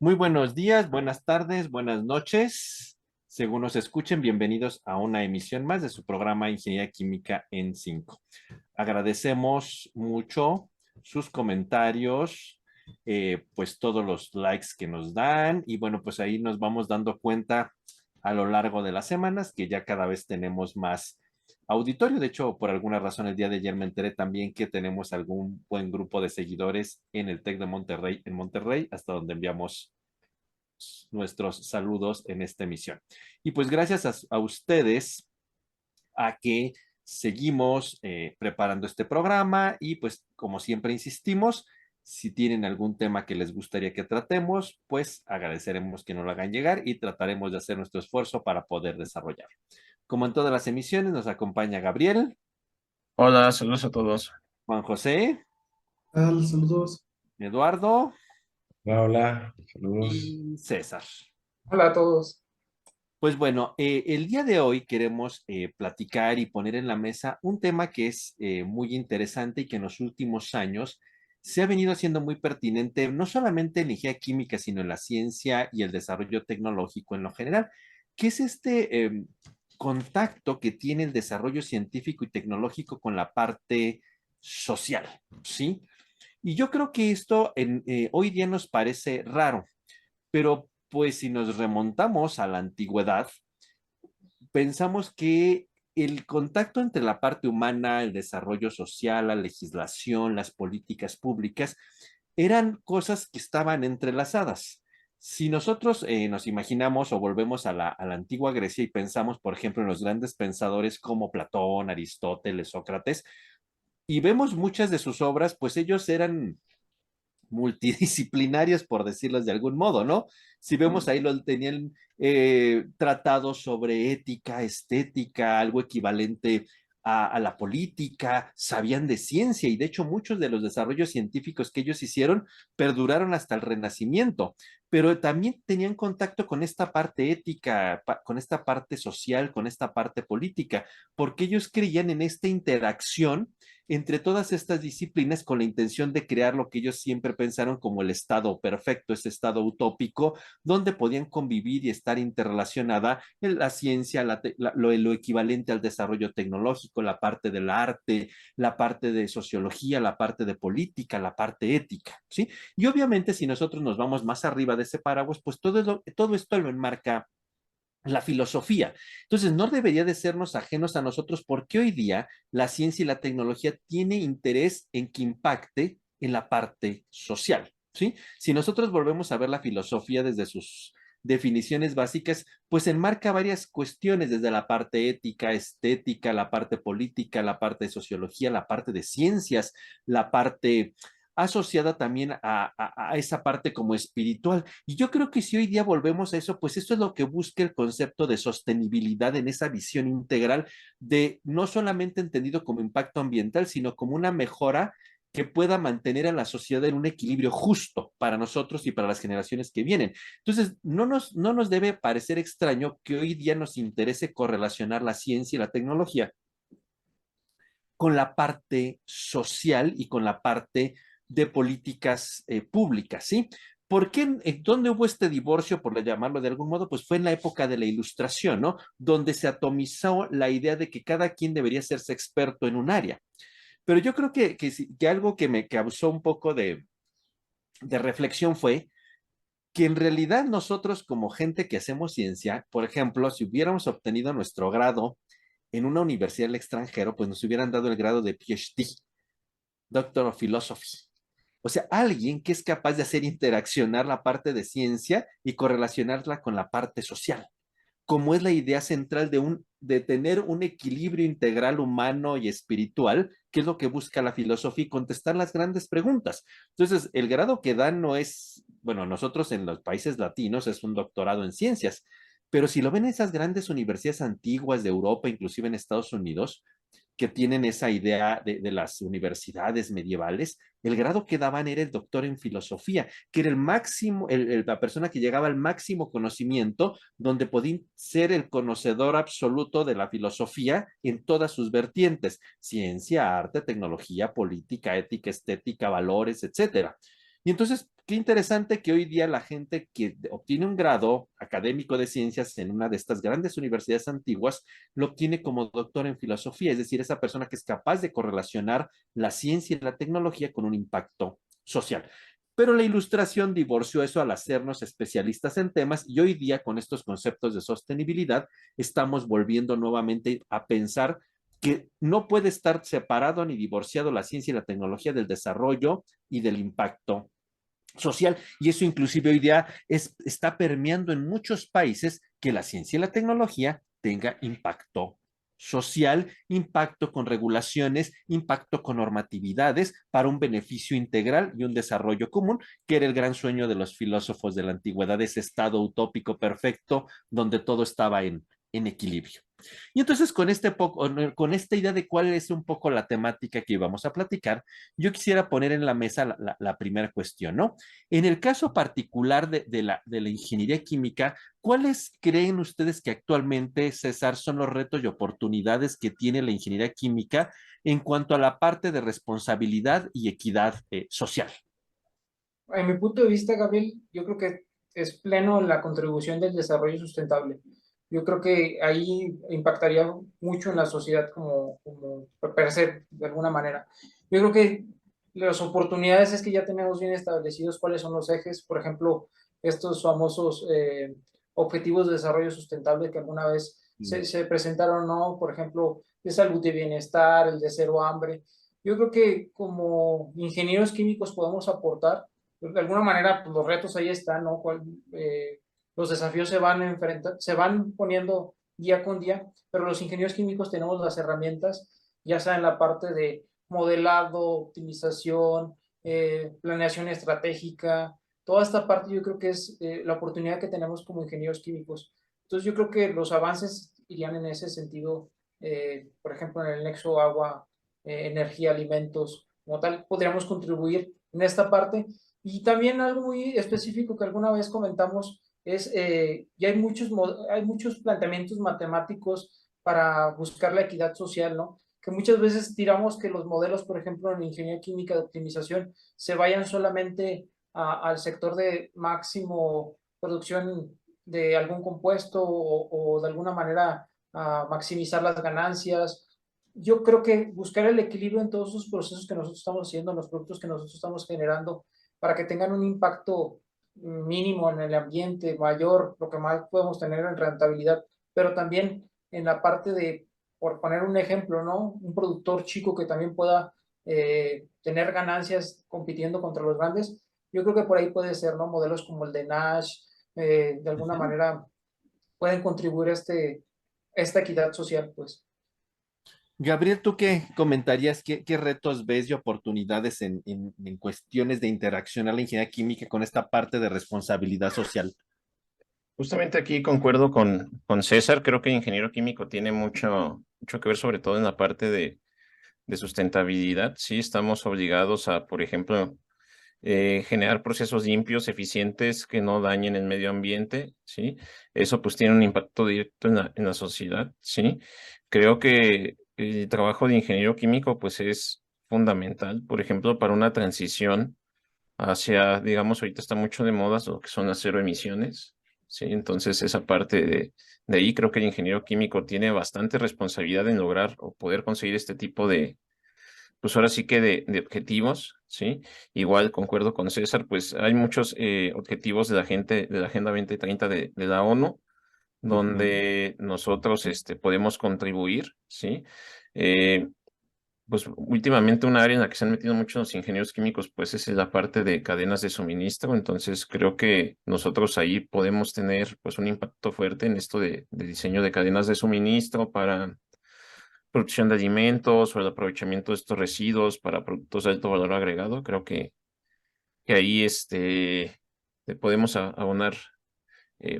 Muy buenos días, buenas tardes, buenas noches. Según nos escuchen, bienvenidos a una emisión más de su programa Ingeniería Química en 5. Agradecemos mucho sus comentarios, pues todos los likes que nos dan y bueno, pues ahí nos vamos dando cuenta a lo largo de las semanas que ya cada vez tenemos más auditorio. De hecho, por alguna razón el día de ayer me enteré también que tenemos algún buen grupo de seguidores en el TEC de Monterrey, en Monterrey, hasta donde enviamos nuestros saludos en esta emisión. Y pues gracias a ustedes a que seguimos preparando este programa y pues como siempre insistimos, si tienen algún tema que les gustaría que tratemos, pues agradeceremos que nos lo hagan llegar y trataremos de hacer nuestro esfuerzo para poder desarrollar. Como en todas las emisiones, nos acompaña Gabriel, Hola, saludos a todos. Juan José, Tal? Saludos. Eduardo Hola, hola, saludos. y César. Hola a todos. Pues bueno, el día de hoy queremos platicar y poner en la mesa un tema que es muy interesante y que en los últimos años se ha venido haciendo muy pertinente, no solamente en la ingeniería química, sino en la ciencia y el desarrollo tecnológico en lo general, que es este contacto que tiene el desarrollo científico y tecnológico con la parte social, ¿sí? Y yo creo que esto hoy día nos parece raro, pero pues si nos remontamos a la antigüedad, pensamos que el contacto entre la parte humana, el desarrollo social, la legislación, las políticas públicas, eran cosas que estaban entrelazadas. Si nosotros nos imaginamos o volvemos a la antigua Grecia y pensamos, por ejemplo, en los grandes pensadores como Platón, Aristóteles, Sócrates, y vemos muchas de sus obras, pues ellos eran multidisciplinarios, por decirlos de algún modo, ¿no? Si vemos ahí, lo tenían tratados sobre ética, estética, algo equivalente a la política, sabían de ciencia y de hecho muchos de los desarrollos científicos que ellos hicieron perduraron hasta el Renacimiento, pero también tenían contacto con esta parte ética, con esta parte social, con esta parte política, porque ellos creían en esta interacción entre todas estas disciplinas con la intención de crear lo que ellos siempre pensaron como el estado perfecto, ese estado utópico, donde podían convivir y estar interrelacionada en la ciencia, lo equivalente al desarrollo tecnológico, la parte del arte, la parte de sociología, la parte de política, la parte ética, ¿sí? Y obviamente si nosotros nos vamos más arriba de ese paraguas, pues todo esto lo enmarca la filosofía. Entonces, no debería de sernos ajenos a nosotros porque hoy día la ciencia y la tecnología tiene interés en que impacte en la parte social, ¿sí? Si nosotros volvemos a ver la filosofía desde sus definiciones básicas, pues enmarca varias cuestiones desde la parte ética, estética, la parte política, la parte de sociología, la parte de ciencias, la parte asociada también a esa parte como espiritual. Y yo creo que si hoy día volvemos a eso, pues esto es lo que busca el concepto de sostenibilidad en esa visión integral de no solamente entendido como impacto ambiental, sino como una mejora que pueda mantener a la sociedad en un equilibrio justo para nosotros y para las generaciones que vienen. Entonces, no nos debe parecer extraño que hoy día nos interese correlacionar la ciencia y la tecnología con la parte social y con la parte de políticas públicas, ¿sí? ¿Por qué? ¿Dónde hubo este divorcio, por llamarlo de algún modo? Pues fue en la época de la Ilustración, ¿no? Donde se atomizó la idea de que cada quien debería hacerse experto en un área. Pero yo creo que algo que me causó un poco de reflexión fue que en realidad nosotros como gente que hacemos ciencia, por ejemplo, si hubiéramos obtenido nuestro grado en una universidad del extranjero, pues nos hubieran dado el grado de PhD, Doctor of Philosophy. O sea, alguien que es capaz de hacer interaccionar la parte de ciencia y correlacionarla con la parte social, como es la idea central de tener un equilibrio integral humano y espiritual, que es lo que busca la filosofía y contestar las grandes preguntas. Entonces, el grado que dan no es, bueno, nosotros en los países latinos es un doctorado en ciencias, pero si lo ven en esas grandes universidades antiguas de Europa, inclusive en Estados Unidos, que tienen esa idea de las universidades medievales, el grado que daban era el doctor en filosofía, que era el máximo, la persona que llegaba al máximo conocimiento, donde podía ser el conocedor absoluto de la filosofía en todas sus vertientes, ciencia, arte, tecnología, política, ética, estética, valores, etcétera. Y entonces, qué interesante que hoy día la gente que obtiene un grado académico de ciencias en una de estas grandes universidades antiguas lo obtiene como doctor en filosofía, es decir, esa persona que es capaz de correlacionar la ciencia y la tecnología con un impacto social. Pero la ilustración divorció eso al hacernos especialistas en temas y hoy día con estos conceptos de sostenibilidad estamos volviendo nuevamente a pensar que no puede estar separado ni divorciado la ciencia y la tecnología del desarrollo y del impacto social. Y eso inclusive hoy día está permeando en muchos países que la ciencia y la tecnología tenga impacto social, impacto con regulaciones, impacto con normatividades para un beneficio integral y un desarrollo común, que era el gran sueño de los filósofos de la antigüedad, ese estado utópico perfecto donde todo estaba en equilibrio. Y entonces con esta idea de cuál es un poco la temática que íbamos a platicar, yo quisiera poner en la mesa la primera cuestión, ¿no? En el caso particular de la ingeniería química, ¿cuáles creen ustedes que actualmente, César, son los retos y oportunidades que tiene la ingeniería química en cuanto a la parte de responsabilidad y equidad social? En mi punto de vista, Gabriel, yo creo que es pleno la contribución del desarrollo sustentable. Yo creo que ahí impactaría mucho en la sociedad como per se, de alguna manera. Yo creo que las oportunidades es que ya tenemos bien establecidos cuáles son los ejes, por ejemplo, estos famosos objetivos de desarrollo sustentable que alguna vez se presentaron, ¿no? Por ejemplo, de salud y bienestar, el de cero hambre. Yo creo que como ingenieros químicos podemos aportar de alguna manera, pues, los retos ahí están, ¿no? Los desafíos se van poniendo día con día, pero los ingenieros químicos tenemos las herramientas, ya sea en la parte de modelado, optimización, planeación estratégica, toda esta parte yo creo que es la oportunidad que tenemos como ingenieros químicos. Entonces yo creo que los avances irían en ese sentido, por ejemplo, en el nexo agua, energía, alimentos, como tal, podríamos contribuir en esta parte y también algo muy específico que alguna vez comentamos es, ya hay muchos planteamientos matemáticos para buscar la equidad social, ¿no? Que muchas veces tiramos que los modelos, por ejemplo, en ingeniería química de optimización, se vayan solamente al sector de máximo producción de algún compuesto o de alguna manera a maximizar las ganancias. Yo creo que buscar el equilibrio en todos esos procesos que nosotros estamos haciendo, en los productos que nosotros estamos generando, para que tengan un impacto mínimo en el ambiente, mayor, lo que más podemos tener en rentabilidad, pero también en la parte de, por poner un ejemplo, ¿no? Un productor chico que también pueda tener ganancias compitiendo contra los grandes, yo creo que por ahí puede ser, ¿no? Modelos como el de Nash, de alguna manera pueden contribuir a esta equidad social, pues. Gabriel, ¿tú qué comentarías? ¿Qué retos ves y oportunidades en cuestiones de interacción a la ingeniería química con esta parte de responsabilidad social? Justamente aquí concuerdo con César. Creo que ingeniero químico tiene mucho que ver, sobre todo en la parte de sustentabilidad. Sí, estamos obligados a, por ejemplo, generar procesos limpios, eficientes, que no dañen el medio ambiente, ¿sí? Eso pues tiene un impacto directo en la sociedad, ¿sí? Creo que el trabajo de ingeniero químico pues es fundamental, por ejemplo, para una transición hacia, digamos, ahorita está mucho de moda lo que son las cero emisiones, ¿sí? Entonces esa parte de ahí creo que el ingeniero químico tiene bastante responsabilidad en lograr o poder conseguir este tipo de pues ahora sí que de objetivos, ¿sí? Igual concuerdo con César, pues hay muchos objetivos de de la Agenda 2030 de la ONU, donde nosotros podemos contribuir, ¿sí? Eh, pues últimamente una área en la que se han metido muchos los ingenieros químicos, pues es la parte de cadenas de suministro, entonces creo que nosotros ahí podemos tener pues un impacto fuerte en esto de diseño de cadenas de suministro para producción de alimentos o el aprovechamiento de estos residuos para productos de alto valor agregado. Creo que ahí le podemos abonar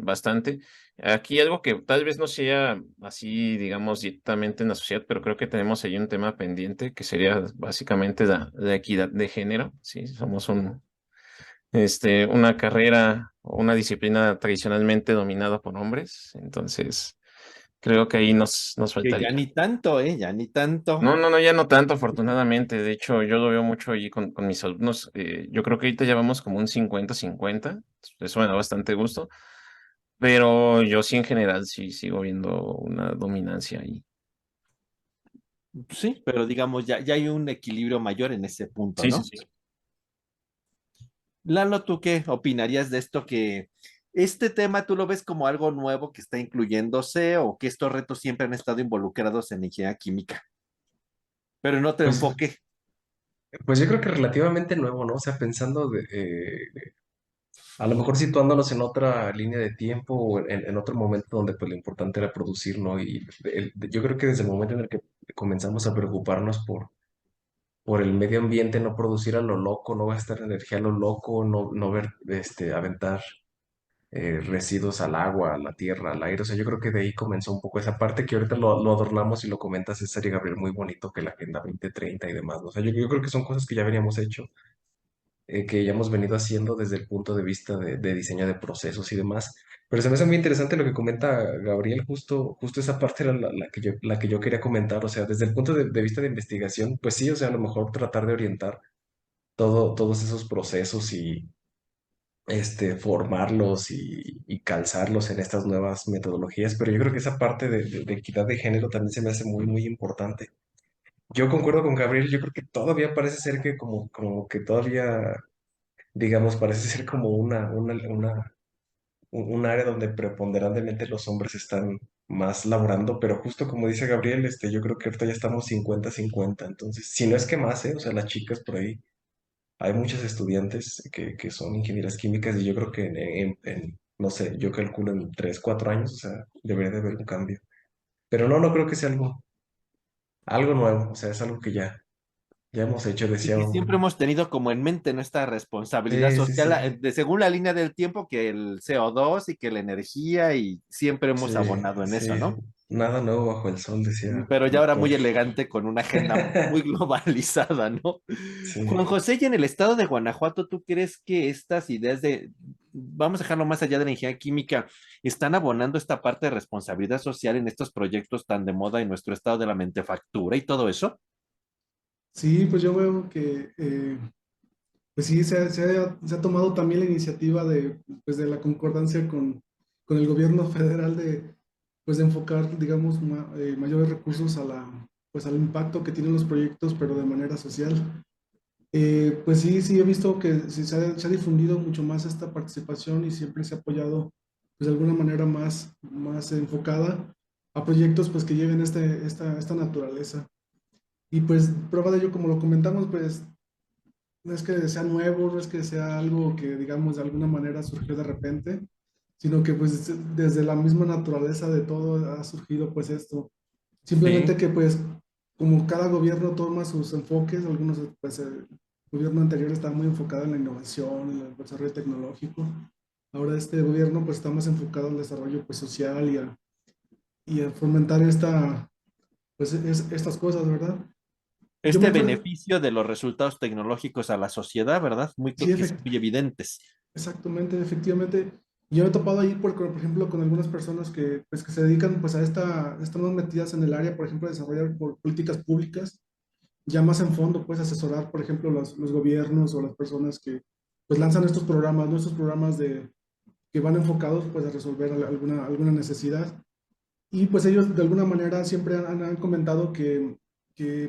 bastante. Aquí algo que tal vez no sea así, digamos, directamente en la sociedad, pero creo que tenemos ahí un tema pendiente que sería básicamente la equidad de género. Sí, somos una carrera o una disciplina tradicionalmente dominada por hombres. Entonces, Creo que ahí nos Que ya faltaría. ni tanto, ¿eh? Ya ni tanto. No, no, no, ya no tanto, afortunadamente. De hecho, yo lo veo mucho ahí con mis alumnos. Yo creo que ahorita ya vamos como un 50-50. Eso me da bastante gusto. Pero yo sí en general sí sigo viendo una dominancia ahí. Sí, pero digamos, ya hay un equilibrio mayor en ese punto, Sí, sí, ¿no? sí. Lalo, ¿tú qué opinarías de esto que este tema tú lo ves como algo nuevo que está incluyéndose o que estos retos siempre han estado involucrados en ingeniería química, pero en otro Pues, enfoque? pues yo creo que relativamente nuevo, ¿no? O sea, pensando a lo mejor situándonos en otra línea de tiempo o en otro momento donde pues lo importante era producir, ¿no? Y yo creo que desde el momento en el que comenzamos a preocuparnos por el medio ambiente, no producir a lo loco, no gastar energía a lo loco, no ver, aventar residuos al agua, a la tierra, al aire. O sea, yo creo que de ahí comenzó un poco esa parte que ahorita lo adornamos y lo comenta César y Gabriel muy bonito, que la Agenda 2030 y demás, ¿no? O sea, yo creo que son cosas que ya veníamos hecho, que ya hemos venido haciendo desde el punto de vista de diseño de procesos y demás. Pero se me hace muy interesante lo que comenta Gabriel, justo esa parte era la que yo quería comentar. O sea, desde el punto de vista de investigación, pues sí, o sea, a lo mejor tratar de orientar todos esos procesos y formarlos y calzarlos en estas nuevas metodologías, pero yo creo que esa parte de equidad de género también se me hace muy, muy importante. Yo concuerdo con Gabriel, yo creo que todavía parece ser que como que todavía, digamos, parece ser como un área donde preponderantemente los hombres están más laborando, pero justo como dice Gabriel, yo creo que ahorita ya estamos 50-50, entonces, si no es que más, ¿eh? O sea, las chicas por ahí hay muchos estudiantes que son ingenieras químicas y yo creo que no sé, yo calculo en 3 4 años, o sea, debería de haber un cambio. Pero no creo que sea algo nuevo, o sea, es algo que ya hemos hecho, Y decía. que siempre hemos tenido como en mente nuestra responsabilidad Sí, sí, social, sí, según la línea del tiempo, que el CO2 y que la energía, y siempre hemos sí, abonado en eso, sí, ¿no? nada nuevo bajo el sol, decía Pero ya ahora doctor. muy elegante con una agenda muy globalizada, ¿no? Juan Sí. José, y en el estado de Guanajuato, ¿tú crees que estas ideas vamos a dejarlo más allá de la ingeniería química, están abonando esta parte de responsabilidad social en estos proyectos tan de moda en nuestro estado de la mentefactura y todo eso? Sí, pues yo veo que, pues sí, se ha tomado también la iniciativa pues de la concordancia con el gobierno federal pues de enfocar, digamos, mayores recursos pues al impacto que tienen los proyectos, pero de manera social. Pues sí, sí he visto que sí se ha difundido mucho más esta participación y siempre se ha apoyado, pues de alguna manera más enfocada a proyectos pues que lleven esta naturaleza. Y pues prueba de ello, como lo comentamos, pues no es que sea nuevo, no es que sea algo que, digamos, de alguna manera surgió de repente, sino que pues desde la misma naturaleza de todo ha surgido pues esto. Simplemente Sí. que pues como cada gobierno toma sus enfoques, algunos pues el gobierno anterior estaba muy enfocado en la innovación, en el desarrollo tecnológico. Ahora este gobierno pues está más enfocado al desarrollo pues social y a fomentar estas cosas, ¿verdad? Yo Este me, fue- beneficio de los resultados tecnológicos a la sociedad, ¿verdad? Muy, sí, creo que es muy evidentes. exactamente, efectivamente. Yo he topado ahí, por ejemplo, con algunas personas pues, que se dedican pues, están más metidas en el área, por ejemplo, de desarrollar políticas públicas, ya más en fondo, pues asesorar, por ejemplo, los gobiernos o las personas que pues, lanzan estos programas, ¿no? Estos programas que van enfocados pues, a resolver alguna necesidad. Y pues ellos de alguna manera siempre han comentado que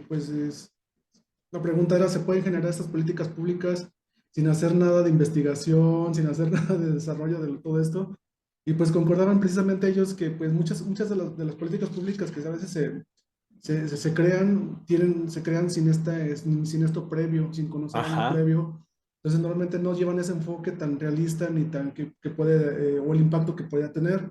pues la pregunta era, ¿se pueden generar estas políticas públicas sin hacer nada de investigación, sin hacer nada de desarrollo de todo esto? Y pues concordaban precisamente ellos que pues muchas de las políticas públicas que a veces se crean, se crean sin esto previo, sin conocer algo Ajá. previo. Entonces normalmente no llevan ese enfoque tan realista ni tan que puede, o el impacto que podía tener.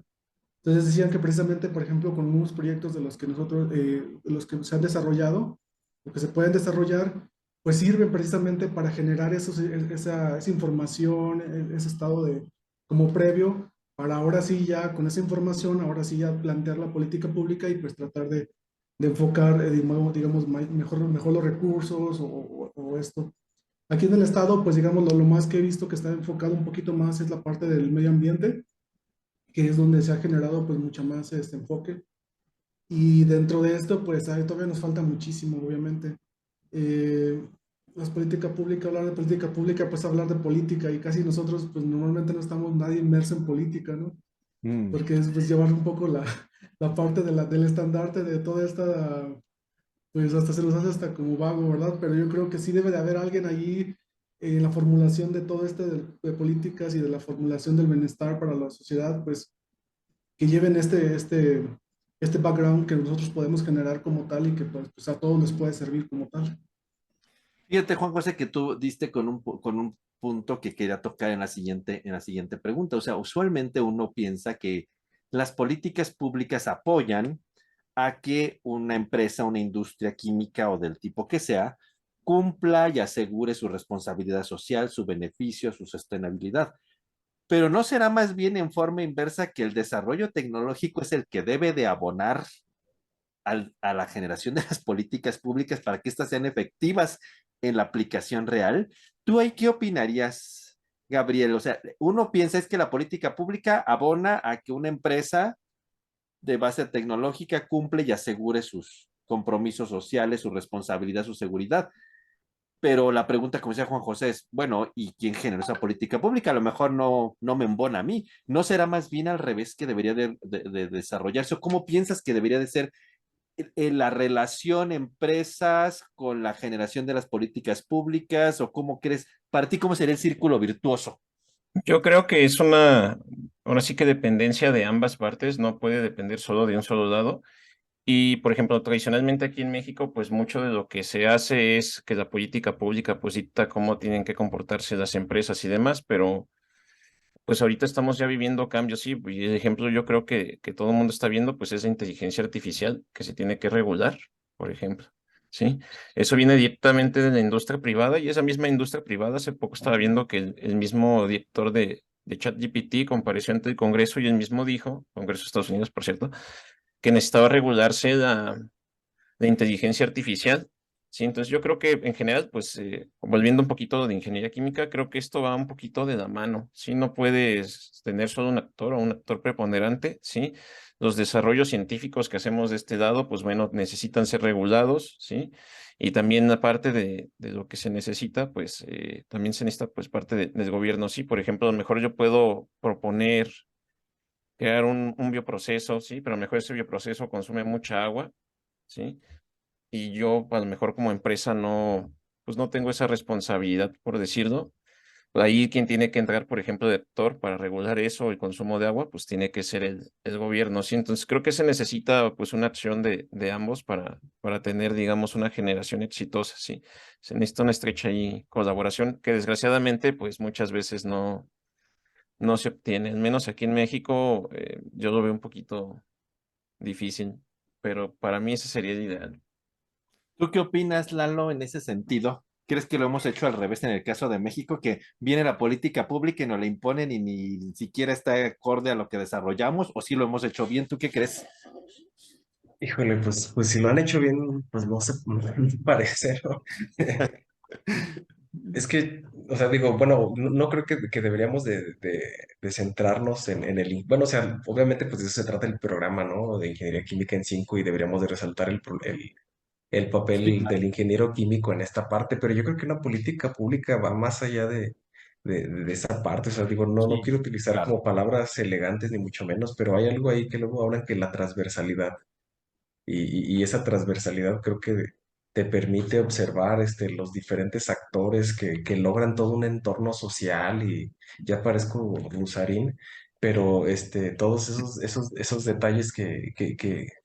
Entonces decían que precisamente, por ejemplo, con unos proyectos de los que se han desarrollado, o que se pueden desarrollar, pues sirven precisamente para generar esa información, ese estado como previo, para ahora sí ya, con esa información, ahora sí ya plantear la política pública y pues tratar de enfocar, digamos, mejor los recursos o esto. Aquí en el estado, pues digamos, lo más que he visto que está enfocado un poquito más es la parte del medio ambiente, que es donde se ha generado pues mucha más este enfoque. Y dentro de esto, pues ahí todavía nos falta muchísimo, obviamente. Eh, las políticas públicas, hablar de política pública, pues hablar de política y casi nosotros, pues normalmente no estamos nadie inmerso en política, ¿no? Mm. Porque es pues, llevar un poco la parte del estandarte de toda esta, pues hasta se nos hace hasta como vago, ¿verdad? Pero yo creo que sí debe de haber alguien allí en la formulación de todo este de políticas y de la formulación del bienestar para la sociedad, pues que lleven este background que nosotros podemos generar como tal y que pues, a todos les puede servir como tal. Fíjate, Juan José, que tú diste con un punto que quería tocar en la siguiente pregunta. O sea, usualmente uno piensa que las políticas públicas apoyan a que una empresa, una industria química o del tipo que sea, cumpla y asegure su responsabilidad social, su beneficio, su sostenibilidad. Pero ¿no será más bien en forma inversa que el desarrollo tecnológico es el que debe de abonar a la generación de las políticas públicas para que éstas sean efectivas en la aplicación real? ¿Tú ahí qué opinarías, Gabriel? O sea, uno piensa es que la política pública abona a que una empresa de base tecnológica cumple y asegure sus compromisos sociales, su responsabilidad, su seguridad. Pero la pregunta, como decía Juan José, es, bueno, ¿y quién generó esa política pública? A lo mejor no me embona a mí. ¿No será más bien al revés que debería de desarrollarse? ¿O cómo piensas que debería de ser la relación empresas con la generación de las políticas públicas? ¿O cómo crees, para ti, cómo sería el círculo virtuoso? Yo creo que es una, ahora sí que dependencia de ambas partes, no puede depender solo de un solo lado. Y, por ejemplo, tradicionalmente aquí en México, pues mucho de lo que se hace es que la política pública pues dicta cómo tienen que comportarse las empresas y demás, pero pues ahorita estamos ya viviendo cambios, sí, y el ejemplo yo creo que todo el mundo está viendo, pues es la inteligencia artificial que se tiene que regular, por ejemplo, ¿sí? Eso viene directamente de la industria privada y esa misma industria privada, hace poco estaba viendo que el mismo director de ChatGPT compareció ante el Congreso y él mismo dijo, Congreso de Estados Unidos, por cierto, que necesitaba regularse de inteligencia artificial. Sí, entonces yo creo que en general, pues volviendo un poquito de ingeniería química, creo que esto va un poquito de la mano. Sí, no puedes tener solo un actor o un actor preponderante. Sí, los desarrollos científicos que hacemos de este lado, pues bueno, necesitan ser regulados. Sí, y también aparte de lo que se necesita, pues también se necesita pues parte del gobierno. Sí, por ejemplo, a lo mejor yo puedo proponer crear un bioproceso, sí, pero a lo mejor ese bioproceso consume mucha agua. ¿Sí? Y yo a lo mejor como empresa no, pues no tengo esa responsabilidad, por decirlo. Ahí quien tiene que entrar, por ejemplo, de actor para regular eso, el consumo de agua, pues tiene que ser el gobierno, ¿sí? Entonces creo que se necesita pues una acción de ambos para tener, digamos, una generación exitosa, ¿sí? Se necesita una estrecha ahí colaboración que desgraciadamente pues muchas veces no se obtiene, al menos aquí en México yo lo veo un poquito difícil, pero para mí ese sería el ideal. ¿Tú qué opinas, Lalo, en ese sentido? ¿Crees que lo hemos hecho al revés en el caso de México, que viene la política pública y nos la imponen y ni siquiera está acorde a lo que desarrollamos? ¿O sí lo hemos hecho bien? ¿Tú qué crees? Híjole, pues si lo han hecho bien, pues no sé, no me parece, ¿no? Es que, o sea, digo, bueno, no creo que deberíamos de centrarnos en bueno, o sea, obviamente pues de eso se trata el programa, ¿no? De ingeniería química en 5 y deberíamos de resaltar el Sí, papel claro. del ingeniero químico en esta parte, pero yo creo que una política pública va más allá de esa parte, o sea, digo, no Sí, quiero utilizar claro. como palabras elegantes ni mucho menos, pero hay algo ahí que luego hablan que la transversalidad. Y esa transversalidad creo que te permite observar los diferentes actores que logran todo un entorno social y ya parezco Rusarín, pero todos esos detalles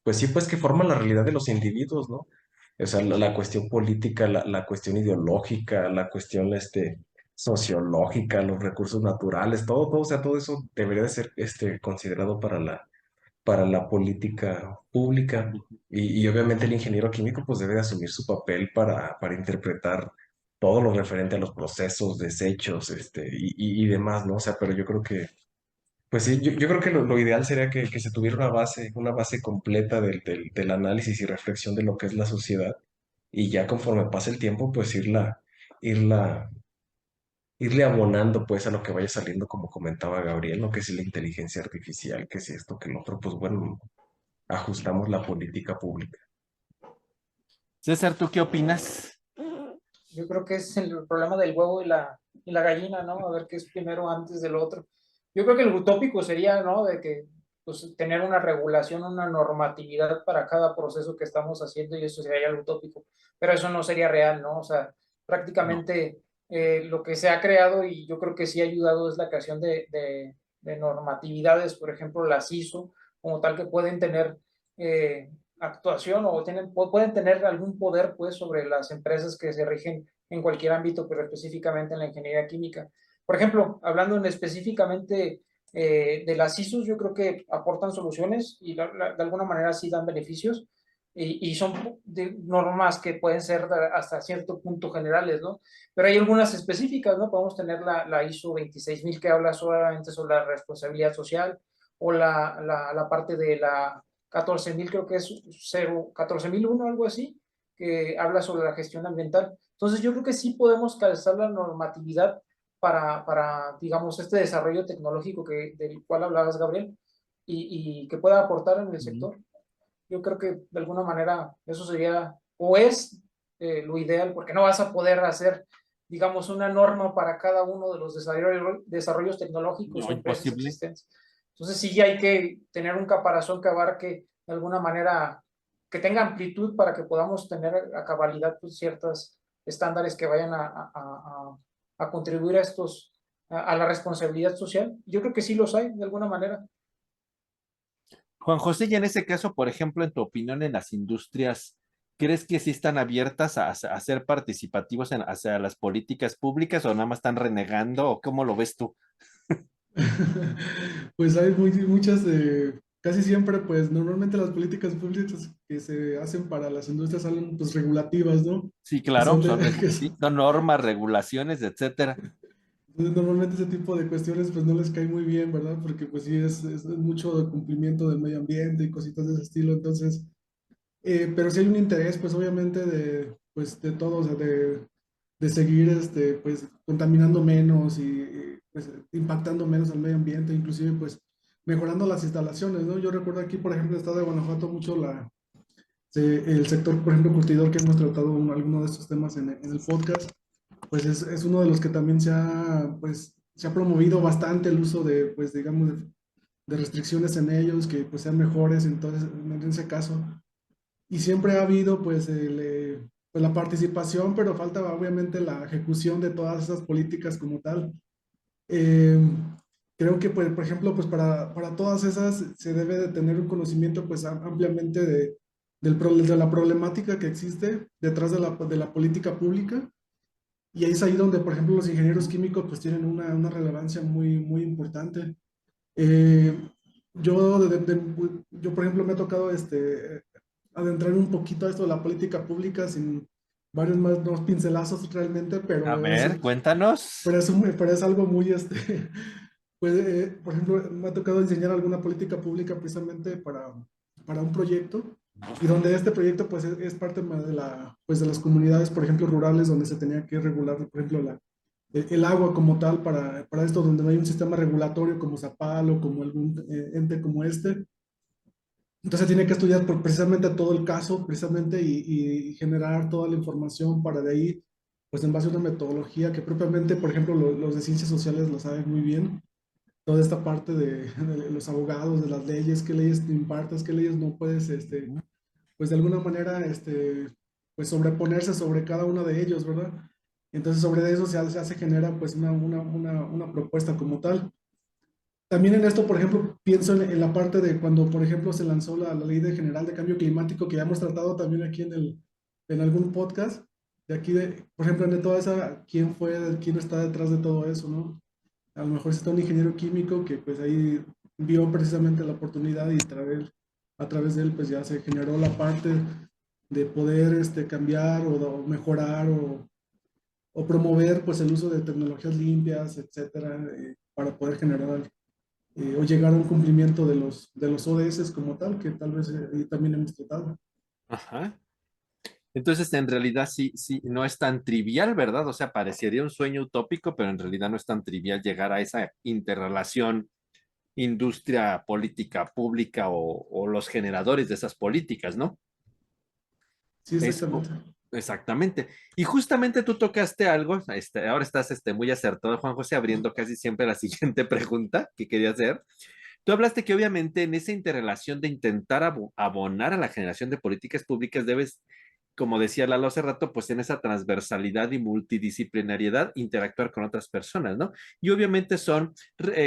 pues sí, pues que forman la realidad de los individuos, ¿no? O sea, la cuestión política, la cuestión ideológica, la cuestión sociológica, los recursos naturales, todo, o sea, todo eso debería de ser considerado para la política pública. Y obviamente el ingeniero químico pues debe de asumir su papel para interpretar todo lo referente a los procesos, desechos, y demás, ¿no? O sea, pero yo creo que, pues sí, yo creo que lo ideal sería que se tuviera una base completa del análisis y reflexión de lo que es la sociedad y ya conforme pase el tiempo, pues irla, irle abonando pues a lo que vaya saliendo, como comentaba Gabriel, lo que es la inteligencia artificial, que si esto, que lo otro, pues bueno, ajustamos la política pública. César, ¿tú qué opinas? Yo creo que es el problema del huevo y la gallina, ¿no? A ver qué es primero antes del otro. Yo creo que el utópico sería, ¿no? De que pues, tener una regulación, una normatividad para cada proceso que estamos haciendo y eso sería el utópico. Pero eso no sería real, ¿no? O sea, No. prácticamente lo que se ha creado y yo creo que sí ha ayudado es la creación de normatividades, por ejemplo, las ISO, como tal que pueden tener actuación o pueden tener algún poder pues sobre las empresas que se rigen en cualquier ámbito, pero específicamente en la ingeniería química. Por ejemplo, hablando específicamente de las ISOs, yo creo que aportan soluciones y de alguna manera sí dan beneficios y son normas que pueden ser hasta cierto punto generales, ¿no? Pero hay algunas específicas, ¿no? Podemos tener la ISO 26000 que habla solamente sobre la responsabilidad social o la parte de la 14.000, creo que es 14.001, algo así, que habla sobre la gestión ambiental. Entonces, yo creo que sí podemos calzar la normatividad digamos, este desarrollo tecnológico del cual hablabas, Gabriel, y que pueda aportar en el sector. Yo creo que de alguna manera eso sería, o es lo ideal, porque no vas a poder hacer, digamos, una norma para cada uno de los desarrollos tecnológicos No, o empresas imposible. existentes. Entonces sí hay que tener un caparazón que abarque de alguna manera, que tenga amplitud para que podamos tener a cabalidad pues, ciertos estándares que vayan a contribuir a la responsabilidad social. Yo creo que sí los hay de alguna manera. Juan José, y en ese caso, por ejemplo, en tu opinión en las industrias, ¿crees que sí están abiertas a ser participativos hacia las políticas públicas o nada más están renegando o cómo lo ves tú? Pues hay muchas, casi siempre, pues normalmente las políticas públicas que se hacen para las industrias salen pues regulativas, ¿no? Sí, Que claro, son de, que sí, son- son normas, regulaciones, etcétera. entonces, normalmente ese tipo de cuestiones pues no les cae muy bien, ¿verdad? Porque pues sí es mucho de cumplimiento del medio ambiente y cositas de ese estilo, entonces, pero sí hay un interés pues obviamente pues, de todos, de seguir pues contaminando menos y, pues impactando menos al medio ambiente, inclusive pues mejorando las instalaciones, ¿no? Yo recuerdo aquí, por ejemplo, en el estado de Guanajuato mucho el sector, por ejemplo, curtidor, que hemos tratado alguno de estos temas en el podcast, pues es uno de los que también pues, se ha promovido bastante el uso de, pues digamos, de restricciones en ellos, que pues sean mejores entonces, en ese caso. Y siempre ha habido pues, pues la participación, pero falta obviamente la ejecución de todas esas políticas como tal. Eh, Creo que, pues, por ejemplo, pues para todas esas se debe de tener un conocimiento pues ampliamente de la problemática que existe detrás de la política pública. Y ahí es ahí donde, por ejemplo, los ingenieros químicos pues tienen una relevancia muy importante. Eh, yo, por ejemplo, me ha tocado adentrar un poquito a esto de la política pública sin varios más pincelazos realmente, A ver, cuéntanos. pero es algo muy, pues, por ejemplo, me ha tocado enseñar alguna política pública precisamente para un proyecto y donde este proyecto pues es parte más pues, de las comunidades, por ejemplo, rurales, donde se tenía que regular, por ejemplo, el agua como tal para esto, donde no hay un sistema regulatorio como Zapal o como algún ente como este. Entonces tiene que estudiar precisamente todo el caso, precisamente, y generar toda la información para de ahí, pues en base a una metodología que propiamente, por ejemplo, los de ciencias sociales lo saben muy bien, toda esta parte de los abogados, de las leyes, qué leyes te impartes, qué leyes no puedes, pues de alguna manera, pues sobreponerse sobre cada uno de ellos, ¿verdad? Entonces sobre eso se genera pues una propuesta como tal. También en esto, por ejemplo, pienso en la parte de cuando, por ejemplo, se lanzó la Ley General de Cambio Climático, que ya hemos tratado también aquí en algún podcast, de aquí, por ejemplo, en toda esa, quién está detrás de todo eso, ¿no? A lo mejor está un ingeniero químico que pues ahí vio precisamente la oportunidad y a través de él pues ya se generó la parte de poder cambiar o mejorar o promover pues el uso de tecnologías limpias, etcétera, para poder generar o llegar a un cumplimiento de los ODS como tal, que tal vez también hemos tratado. Ajá. Entonces, en realidad sí, sí, no es tan trivial, ¿verdad? O sea, parecería un sueño utópico, pero en realidad no es tan trivial llegar a esa interrelación industria política pública o los generadores de esas políticas, ¿no? Sí, Es, exactamente. exactamente. Y justamente tú tocaste algo, ahora estás muy acertado, Juan José, abriendo casi siempre la siguiente pregunta que quería hacer. Tú hablaste que obviamente en esa interrelación de intentar abonar a la generación de políticas públicas debes, como decía Lalo hace rato, pues en esa transversalidad y multidisciplinariedad interactuar con otras personas, ¿no? Y obviamente son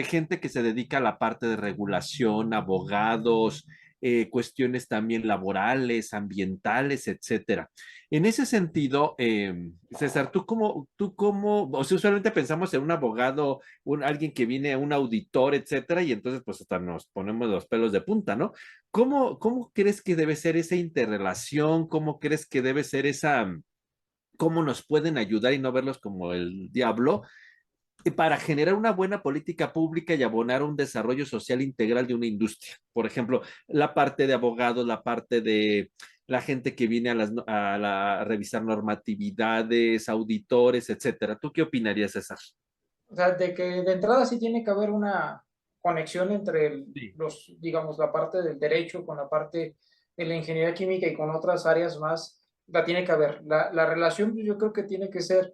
gente que se dedica a la parte de regulación, abogados, cuestiones también laborales, ambientales, etcétera. En ese sentido, César, o sea, usualmente pensamos en un abogado, alguien que viene, un auditor, etcétera, y entonces pues hasta nos ponemos los pelos de punta, ¿no? ¿Cómo crees que debe ser esa interrelación? ¿Cómo crees que debe ser cómo nos pueden ayudar y no verlos como el diablo para generar una buena política pública y abonar un desarrollo social integral de una industria? Por ejemplo, la parte de abogados, la parte de la gente que viene a revisar normatividades, auditores, etcétera. ¿Tú qué opinarías, César? O sea, de que de entrada sí tiene que haber una conexión entre Sí. los, digamos, la parte del derecho con la parte de la ingeniería química y con otras áreas más, la tiene que haber. La relación pues, yo creo que tiene que ser,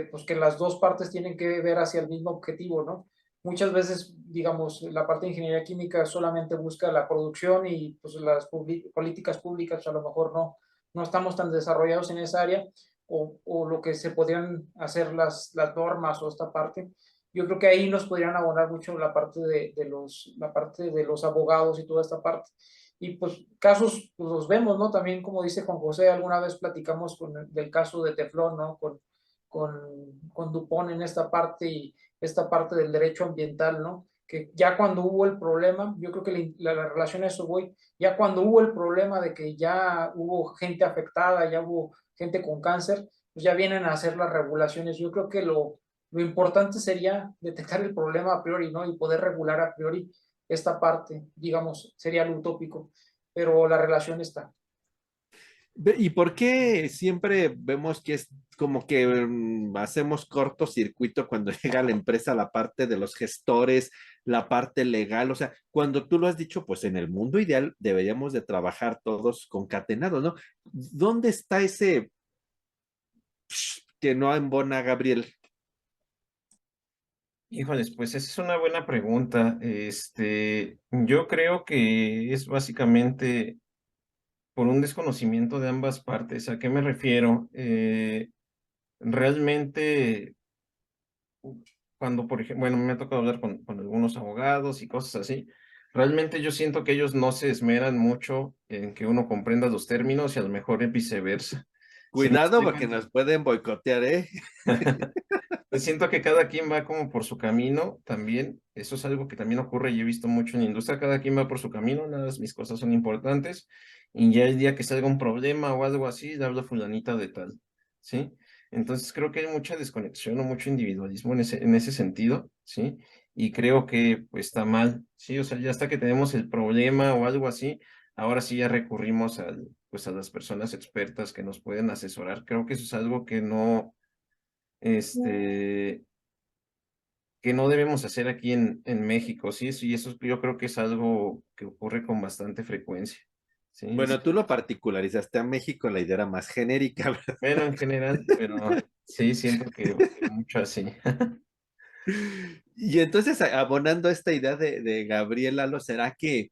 pues que las dos partes tienen que ver hacia el mismo objetivo, ¿no? Muchas veces, digamos, la parte de ingeniería química solamente busca la producción y pues las políticas públicas a lo mejor no estamos tan desarrollados en esa área o lo que se podrían hacer las normas o esta parte. Yo creo que ahí nos podrían abonar mucho la parte de los abogados y toda esta parte. Y pues casos pues, los vemos, ¿no? También como dice Juan José, alguna vez platicamos del caso de Teflón, ¿no? Con Dupont en esta parte y esta parte del derecho ambiental, ¿no? Que ya cuando hubo el problema, yo creo que la relación a eso voy, ya cuando hubo el problema de que ya hubo gente afectada, ya hubo gente con cáncer, pues ya vienen a hacer las regulaciones. Yo creo que lo importante sería detectar el problema a priori, ¿no? Y poder regular a priori esta parte, digamos, sería lo utópico, pero la relación está. ¿Y por qué siempre vemos que es como que hacemos cortocircuito cuando llega a la empresa la parte de los gestores, la parte legal? O sea, cuando tú lo has dicho, pues en el mundo ideal deberíamos de trabajar todos concatenados, ¿no? ¿Dónde está ese que no embona Gabriel? Híjoles, pues esa es una buena pregunta. Yo creo que es básicamente por un desconocimiento de ambas partes. ¿A qué me refiero? Realmente, cuando, por ejemplo, bueno, me ha tocado hablar con algunos abogados y cosas así, realmente yo siento que ellos no se esmeran mucho en que uno comprenda los términos y a lo mejor es viceversa. ¿Sí me Cuidado explico? porque nos pueden boicotear, ¿eh? Pues siento que cada quien va como por su camino también. Eso es algo que también ocurre y he visto mucho en la industria. Cada quien va por su camino, nada más mis cosas son importantes. Y ya el día que salga un problema o algo así, le hablo a fulanita de tal. ¿Sí? Entonces creo que hay mucha desconexión o mucho individualismo en ese sentido. ¿Sí? Y creo que pues, está mal. ¿Sí? O sea, ya hasta que tenemos el problema o algo así, ahora sí ya recurrimos pues, a las personas expertas que nos pueden asesorar. Creo que eso es algo este, que no debemos hacer aquí en México, ¿sí? Y eso yo creo que es algo que ocurre con bastante frecuencia, ¿sí? Bueno, tú lo particularizaste a México, la idea era más genérica, ¿verdad? Bueno, en general, pero sí, siento que mucho así. Y entonces, abonando esta idea de Gabriel Lalo, ¿será que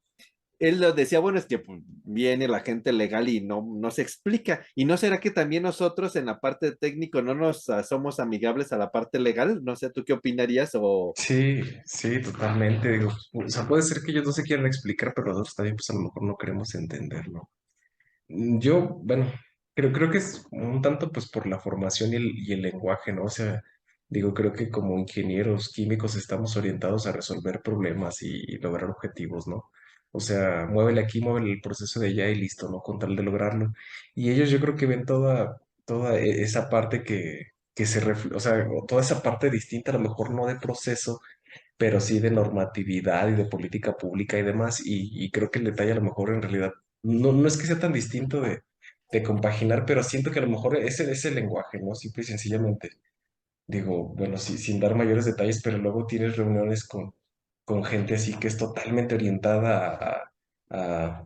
él lo decía, bueno, es que pues, viene la gente legal y no se explica? ¿Y no será que también nosotros en la parte técnico no nos somos amigables a la parte legal? No sé, ¿tú qué opinarías? O Sí, sí, totalmente. Digo, o sea, puede ser que ellos no se quieran explicar, pero nosotros también, pues a lo mejor no queremos entenderlo. Yo, bueno, creo que es un tanto pues por la formación y el lenguaje, ¿no? O sea, digo, creo que como ingenieros químicos estamos orientados a resolver problemas y lograr objetivos, ¿no? O sea, muévele aquí, muévele el proceso de allá y listo, ¿no? Con tal de lograrlo. Y ellos yo creo que ven toda esa parte que se refleja, o sea, o toda esa parte distinta, a lo mejor no de proceso, pero sí de normatividad y de política pública y demás. Y creo que el detalle a lo mejor en realidad no es que sea tan distinto de compaginar, pero siento que a lo mejor ese lenguaje, ¿no? Simple y sencillamente. Digo, bueno, sí, sin dar mayores detalles, pero luego tienes reuniones con gente así que es totalmente orientada a,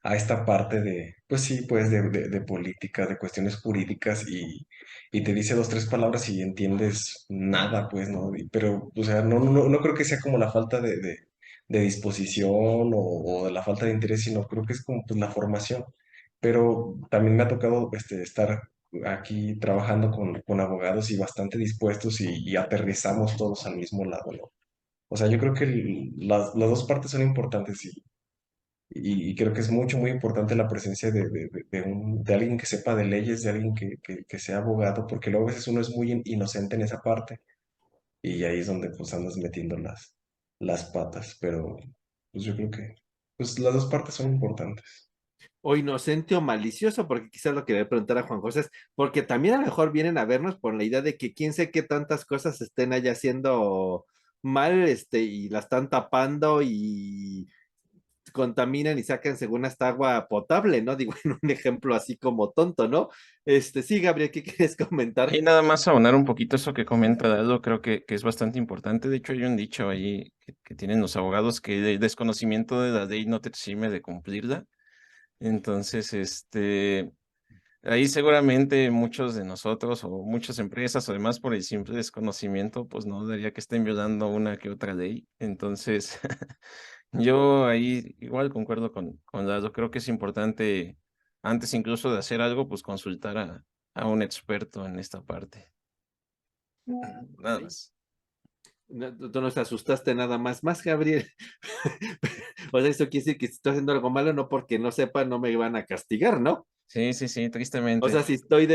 a esta parte de, pues sí, pues de política, de cuestiones jurídicas y te dice dos, tres palabras y entiendes nada, pues, ¿no? Pero, o sea, no creo que sea como la falta de disposición o de la falta de interés, sino creo que es como pues la formación. Pero también me ha tocado estar aquí trabajando con abogados y bastante dispuestos y aterrizamos todos al mismo lado, ¿no? O sea, yo creo que las dos partes son importantes y creo que es mucho, muy importante la presencia de alguien que sepa de leyes, de alguien que sea abogado, porque luego a veces uno es muy inocente en esa parte y ahí es donde pues andas metiendo las patas, pero pues yo creo que pues las dos partes son importantes. O inocente o malicioso, porque quizás lo que debe preguntar a Juan José es, porque también a lo mejor vienen a vernos por la idea de que quién sé qué tantas cosas estén allá haciendo mal, y la están tapando y contaminan y sacan según hasta agua potable, ¿no? Digo, en un ejemplo así como tonto, ¿no? Sí, Gabriel, ¿qué quieres comentar? Y nada más abonar un poquito eso que comenta Dado, creo que es bastante importante. De hecho, hay un dicho ahí que tienen los abogados que el desconocimiento de la ley no te exime de cumplirla. Entonces, ahí seguramente muchos de nosotros o muchas empresas, o demás por el simple desconocimiento, pues no daría que estén violando una que otra ley. Entonces, yo ahí igual concuerdo con Dado. Creo que es importante, antes incluso de hacer algo, pues consultar a un experto en esta parte. Nada Ok. más. No, tú nos asustaste nada más, Gabriel. O sea, eso quiere decir que si estoy haciendo algo malo, no porque no sepa, no me van a castigar, ¿no? Sí, sí, sí, O sea, tristemente. si estoy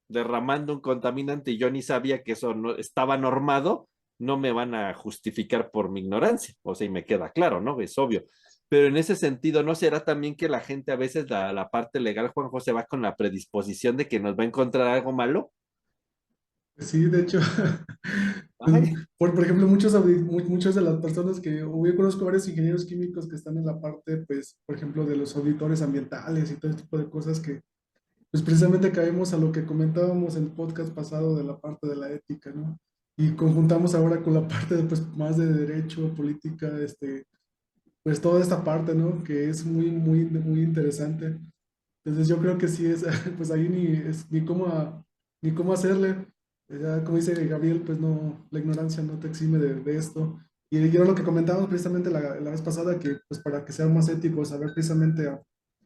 derramando un contaminante y yo ni sabía que eso no estaba normado, no me van a justificar por mi ignorancia. O sea, y me queda claro, ¿no? Es obvio. Pero en ese sentido, ¿no será también que la gente a veces, la parte legal, Juan José, va con la predisposición de que nos va a encontrar algo malo? Sí, de hecho, pues, Ay, por ejemplo, muchas de las personas que, o yo conozco varios ingenieros químicos que están en la parte, pues, por ejemplo, de los auditores ambientales y todo este tipo de cosas que, pues, precisamente caemos a lo que comentábamos en el podcast pasado de la parte de la ética, ¿no? Y conjuntamos ahora con la parte de, pues, más de derecho, política, pues, toda esta parte, ¿no? Que es muy interesante. Entonces yo creo que sí es, pues ahí ni cómo hacerle. Ya, como dice Gabriel, pues no, la ignorancia no te exime de esto. Y yo lo que comentábamos precisamente la vez pasada, que pues para que sean más éticos, saber precisamente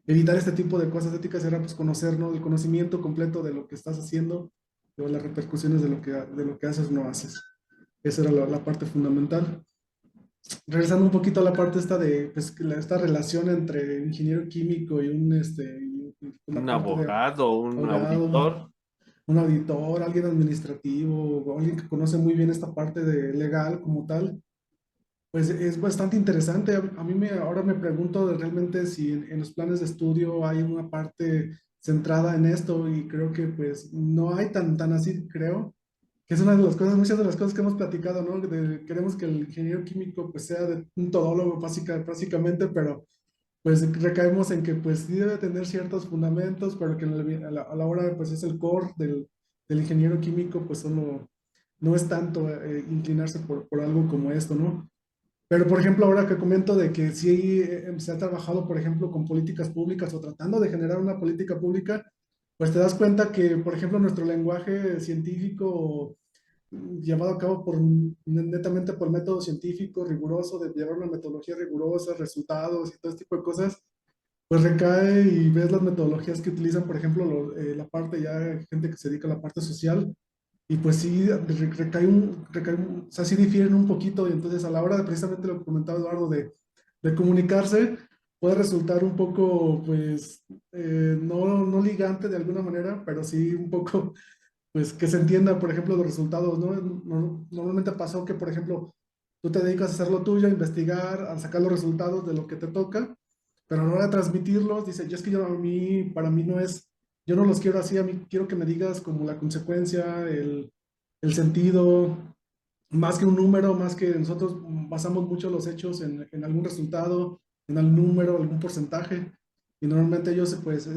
evitar este tipo de cosas éticas era pues conocer, ¿no? El conocimiento completo de lo que estás haciendo, o las repercusiones de lo que haces o no haces. Esa era la parte fundamental. Regresando un poquito a la parte esta de pues, esta relación entre ingeniero químico y y una un parte de abogado, un abogado, auditor. un auditor, alguien administrativo, o alguien que conoce muy bien esta parte de legal como tal, pues es bastante interesante. A mí ahora me pregunto realmente si en los planes de estudio hay una parte centrada en esto y creo que pues no hay tan así, creo que es una de las cosas, muchas de las cosas que hemos platicado, ¿no? Queremos que el ingeniero químico pues sea un todólogo básicamente, pero pues recaemos en que pues sí debe tener ciertos fundamentos, pero que a la hora pues es el core del ingeniero químico, pues solo no es tanto inclinarse por algo como esto, ¿no? Pero, por ejemplo, ahora que comento de que sí se ha trabajado, por ejemplo, con políticas públicas o tratando de generar una política pública, pues te das cuenta que, por ejemplo, nuestro lenguaje científico llevado a cabo netamente por método científico riguroso, de llevar una metodología rigurosa, resultados y todo este tipo de cosas, pues recae y ves las metodologías que utilizan, por ejemplo, la parte ya, gente que se dedica a la parte social, y pues sí, o sea, sí difieren un poquito, y entonces a la hora de precisamente lo que comentaba Eduardo de comunicarse, puede resultar un poco, pues, no ligante de alguna manera, pero sí un poco, pues, que se entienda, por ejemplo, los resultados, ¿no? Normalmente pasó que, por ejemplo, tú te dedicas a hacer lo tuyo, a investigar, a sacar los resultados de lo que te toca, pero a la hora de transmitirlos, dice, yo es que para mí no es, yo no los quiero así, a mí quiero que me digas como la consecuencia, el sentido, más que un número, más que nosotros basamos mucho los hechos en algún resultado, en algún número, algún porcentaje, y normalmente ellos pues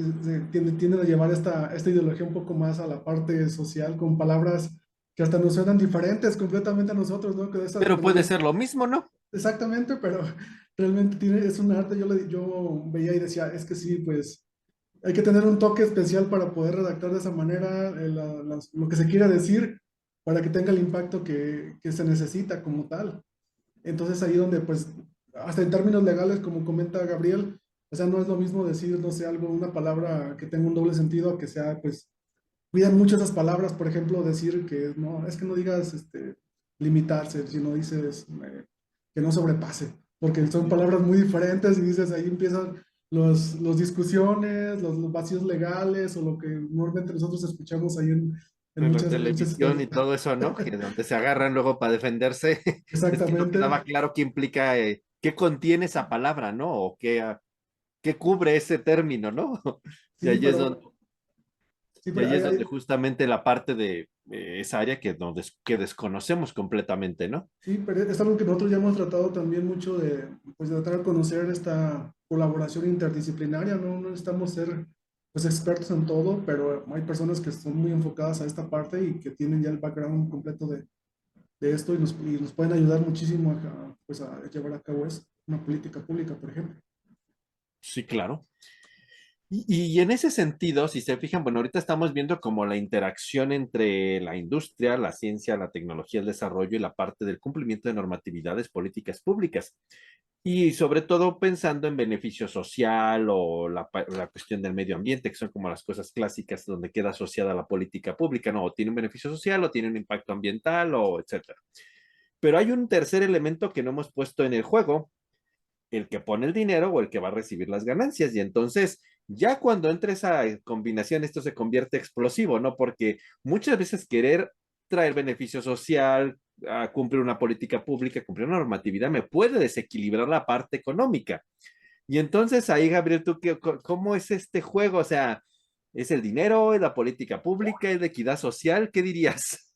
tienden a llevar esta ideología un poco más a la parte social con palabras que hasta nos suenan diferentes completamente a nosotros, ¿no? Que esas Pero puede palabras, ser lo mismo, ¿no? exactamente, pero realmente tiene, es un arte. Yo veía y decía, es que sí, pues hay que tener un toque especial para poder redactar de esa manera lo que se quiera decir para que tenga el impacto que se necesita como tal. Entonces ahí donde, pues, hasta en términos legales, como comenta Gabriel, o sea, no es lo mismo decir, no sé, algo, una palabra que tenga un doble sentido, que sea, pues, cuidan mucho esas palabras, por ejemplo, decir que no, es que no digas limitarse, sino dices que no sobrepase, porque son palabras muy diferentes y dices, ahí empiezan los discusiones, los vacíos legales o lo que normalmente nosotros escuchamos ahí en De la muchas, televisión y todo eso, ¿no? Que donde se agarran luego para defenderse. Es que no exactamente. quedaba claro qué implica, qué contiene esa palabra, ¿no? O qué cubre ese término, ¿no? Y Sí, ahí es donde, sí, y pero ahí es donde justamente la parte de esa área que desconocemos completamente, ¿no? sí, pero es algo que nosotros ya hemos tratado también mucho de, pues, de tratar de conocer esta colaboración interdisciplinaria, ¿no? No necesitamos ser, pues, expertos en todo, pero hay personas que son muy enfocadas a esta parte y que tienen ya el background completo de esto y nos pueden ayudar muchísimo pues, a llevar a cabo una política pública, por ejemplo. Sí, claro. Y en ese sentido, si se fijan, bueno, ahorita estamos viendo como la interacción entre la industria, la ciencia, la tecnología, el desarrollo y la parte del cumplimiento de normatividades políticas públicas. Y sobre todo pensando en beneficio social o la cuestión del medio ambiente, que son como las cosas clásicas donde queda asociada la política pública, ¿no? O tiene un beneficio social o tiene un impacto ambiental o etcétera. Pero hay un tercer elemento que no hemos puesto en el juego, el que pone el dinero o el que va a recibir las ganancias. Y entonces, ya cuando entra esa combinación, esto se convierte explosivo, ¿no? Porque muchas veces querer traer beneficio social, cumplir una política pública, cumplir una normatividad, me puede desequilibrar la parte económica. Y entonces ahí, Gabriel, ¿tú cómo es este juego? O sea, ¿es el dinero, es la política pública, es la equidad social? ¿Qué dirías?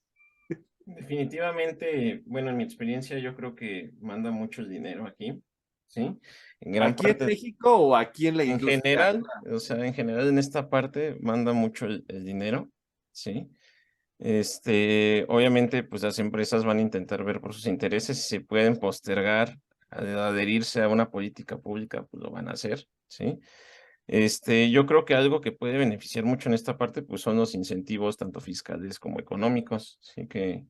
Definitivamente, bueno, en mi experiencia yo creo que manda mucho el dinero aquí, ¿sí? En gran ¿Aquí en parte, México o aquí en la en industria? general, o sea, en general en esta parte manda mucho el dinero, ¿sí? Obviamente, pues las empresas van a intentar ver por sus intereses, si se pueden postergar adherirse a una política pública, pues lo van a hacer, ¿sí? Yo creo que algo que puede beneficiar mucho en esta parte, pues son los incentivos tanto fiscales como económicos, ¿sí? Que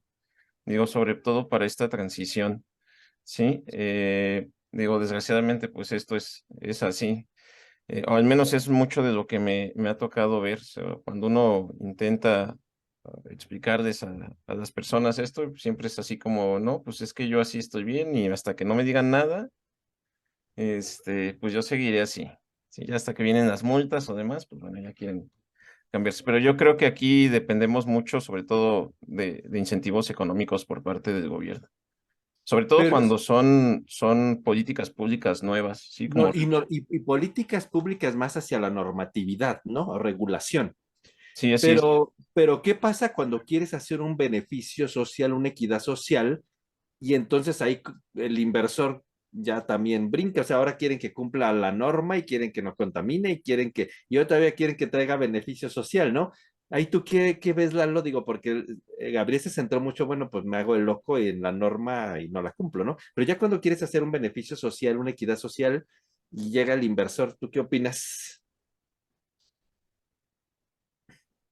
digo, sobre todo para esta transición, ¿sí? Digo, desgraciadamente, pues esto es así, o al menos es mucho de lo que me ha tocado ver, o sea, cuando uno intenta explicarles a las personas esto, siempre es así como, no, pues es que yo así estoy bien y hasta que no me digan nada, pues yo seguiré así, ¿sí? Ya hasta que vienen las multas o demás, pues bueno, ya quieren cambiarse. Pero yo creo que aquí dependemos mucho, sobre todo, de incentivos económicos por parte del gobierno. Sobre todo Pero cuando son políticas públicas nuevas, ¿sí? Como, y políticas públicas más hacia la normatividad, ¿no? O regulación. sí, así es. Pero, ¿qué pasa cuando quieres hacer un beneficio social, una equidad social? Y entonces ahí el inversor ya también brinca, o sea, ahora quieren que cumpla la norma y quieren que no contamine y y ahora todavía quieren que traiga beneficio social, ¿no? Ahí tú qué ves, Lalo, digo, porque Gabriel se centró mucho, bueno, pues me hago el loco en la norma y no la cumplo, ¿no? Pero ya cuando quieres hacer un beneficio social, una equidad social y llega el inversor, ¿tú qué opinas?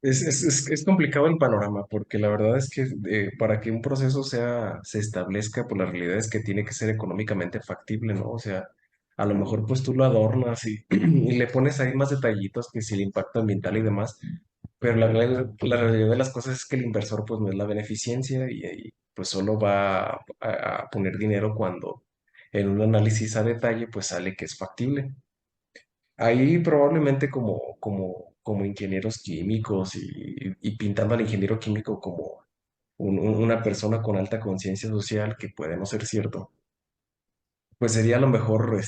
Es complicado el panorama porque la verdad es que para que un proceso se establezca, pues la realidad es que tiene que ser económicamente factible, ¿no? O sea, a lo mejor pues tú lo adornas y le pones ahí más detallitos que si el impacto ambiental y demás, pero la realidad de las cosas es que el inversor pues no es la beneficencia pues solo va a poner dinero cuando en un análisis a detalle pues sale que es factible. Ahí probablemente como ingenieros químicos y pintando al ingeniero químico como una persona con alta conciencia social, que puede no ser cierto, pues sería a lo mejor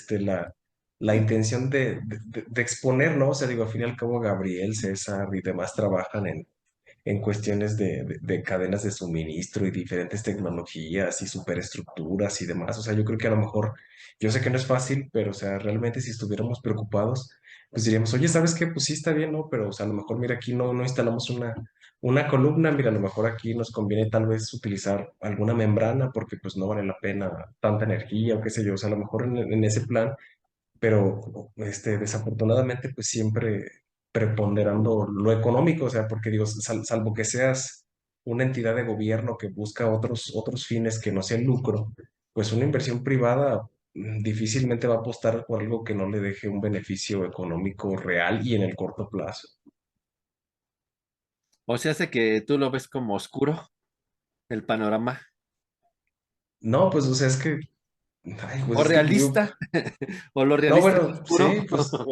la intención de exponer, ¿no? O sea, digo, al fin y al cabo Gabriel, César y demás trabajan en cuestiones de cadenas de suministro y diferentes tecnologías y superestructuras y demás. O sea, yo creo que a lo mejor, yo sé que no es fácil, pero o sea, realmente si estuviéramos preocupados, pues diríamos, oye, ¿sabes qué? Pues sí está bien, ¿no? Pero o sea, a lo mejor, mira, aquí no instalamos una columna, mira, a lo mejor aquí nos conviene tal vez utilizar alguna membrana porque pues no vale la pena tanta energía o qué sé yo, o sea, a lo mejor en ese plan, pero desafortunadamente pues siempre preponderando lo económico, o sea, porque digo, salvo que seas una entidad de gobierno que busca otros fines que no sea el lucro, pues una inversión privada difícilmente va a apostar por algo que no le deje un beneficio económico real y en el corto plazo. O sea, hace que tú lo ves como oscuro, el panorama, No, pues o sea, es que, ay, pues o es que digo, realista, o lo no, realista es bueno, oscuro. sí,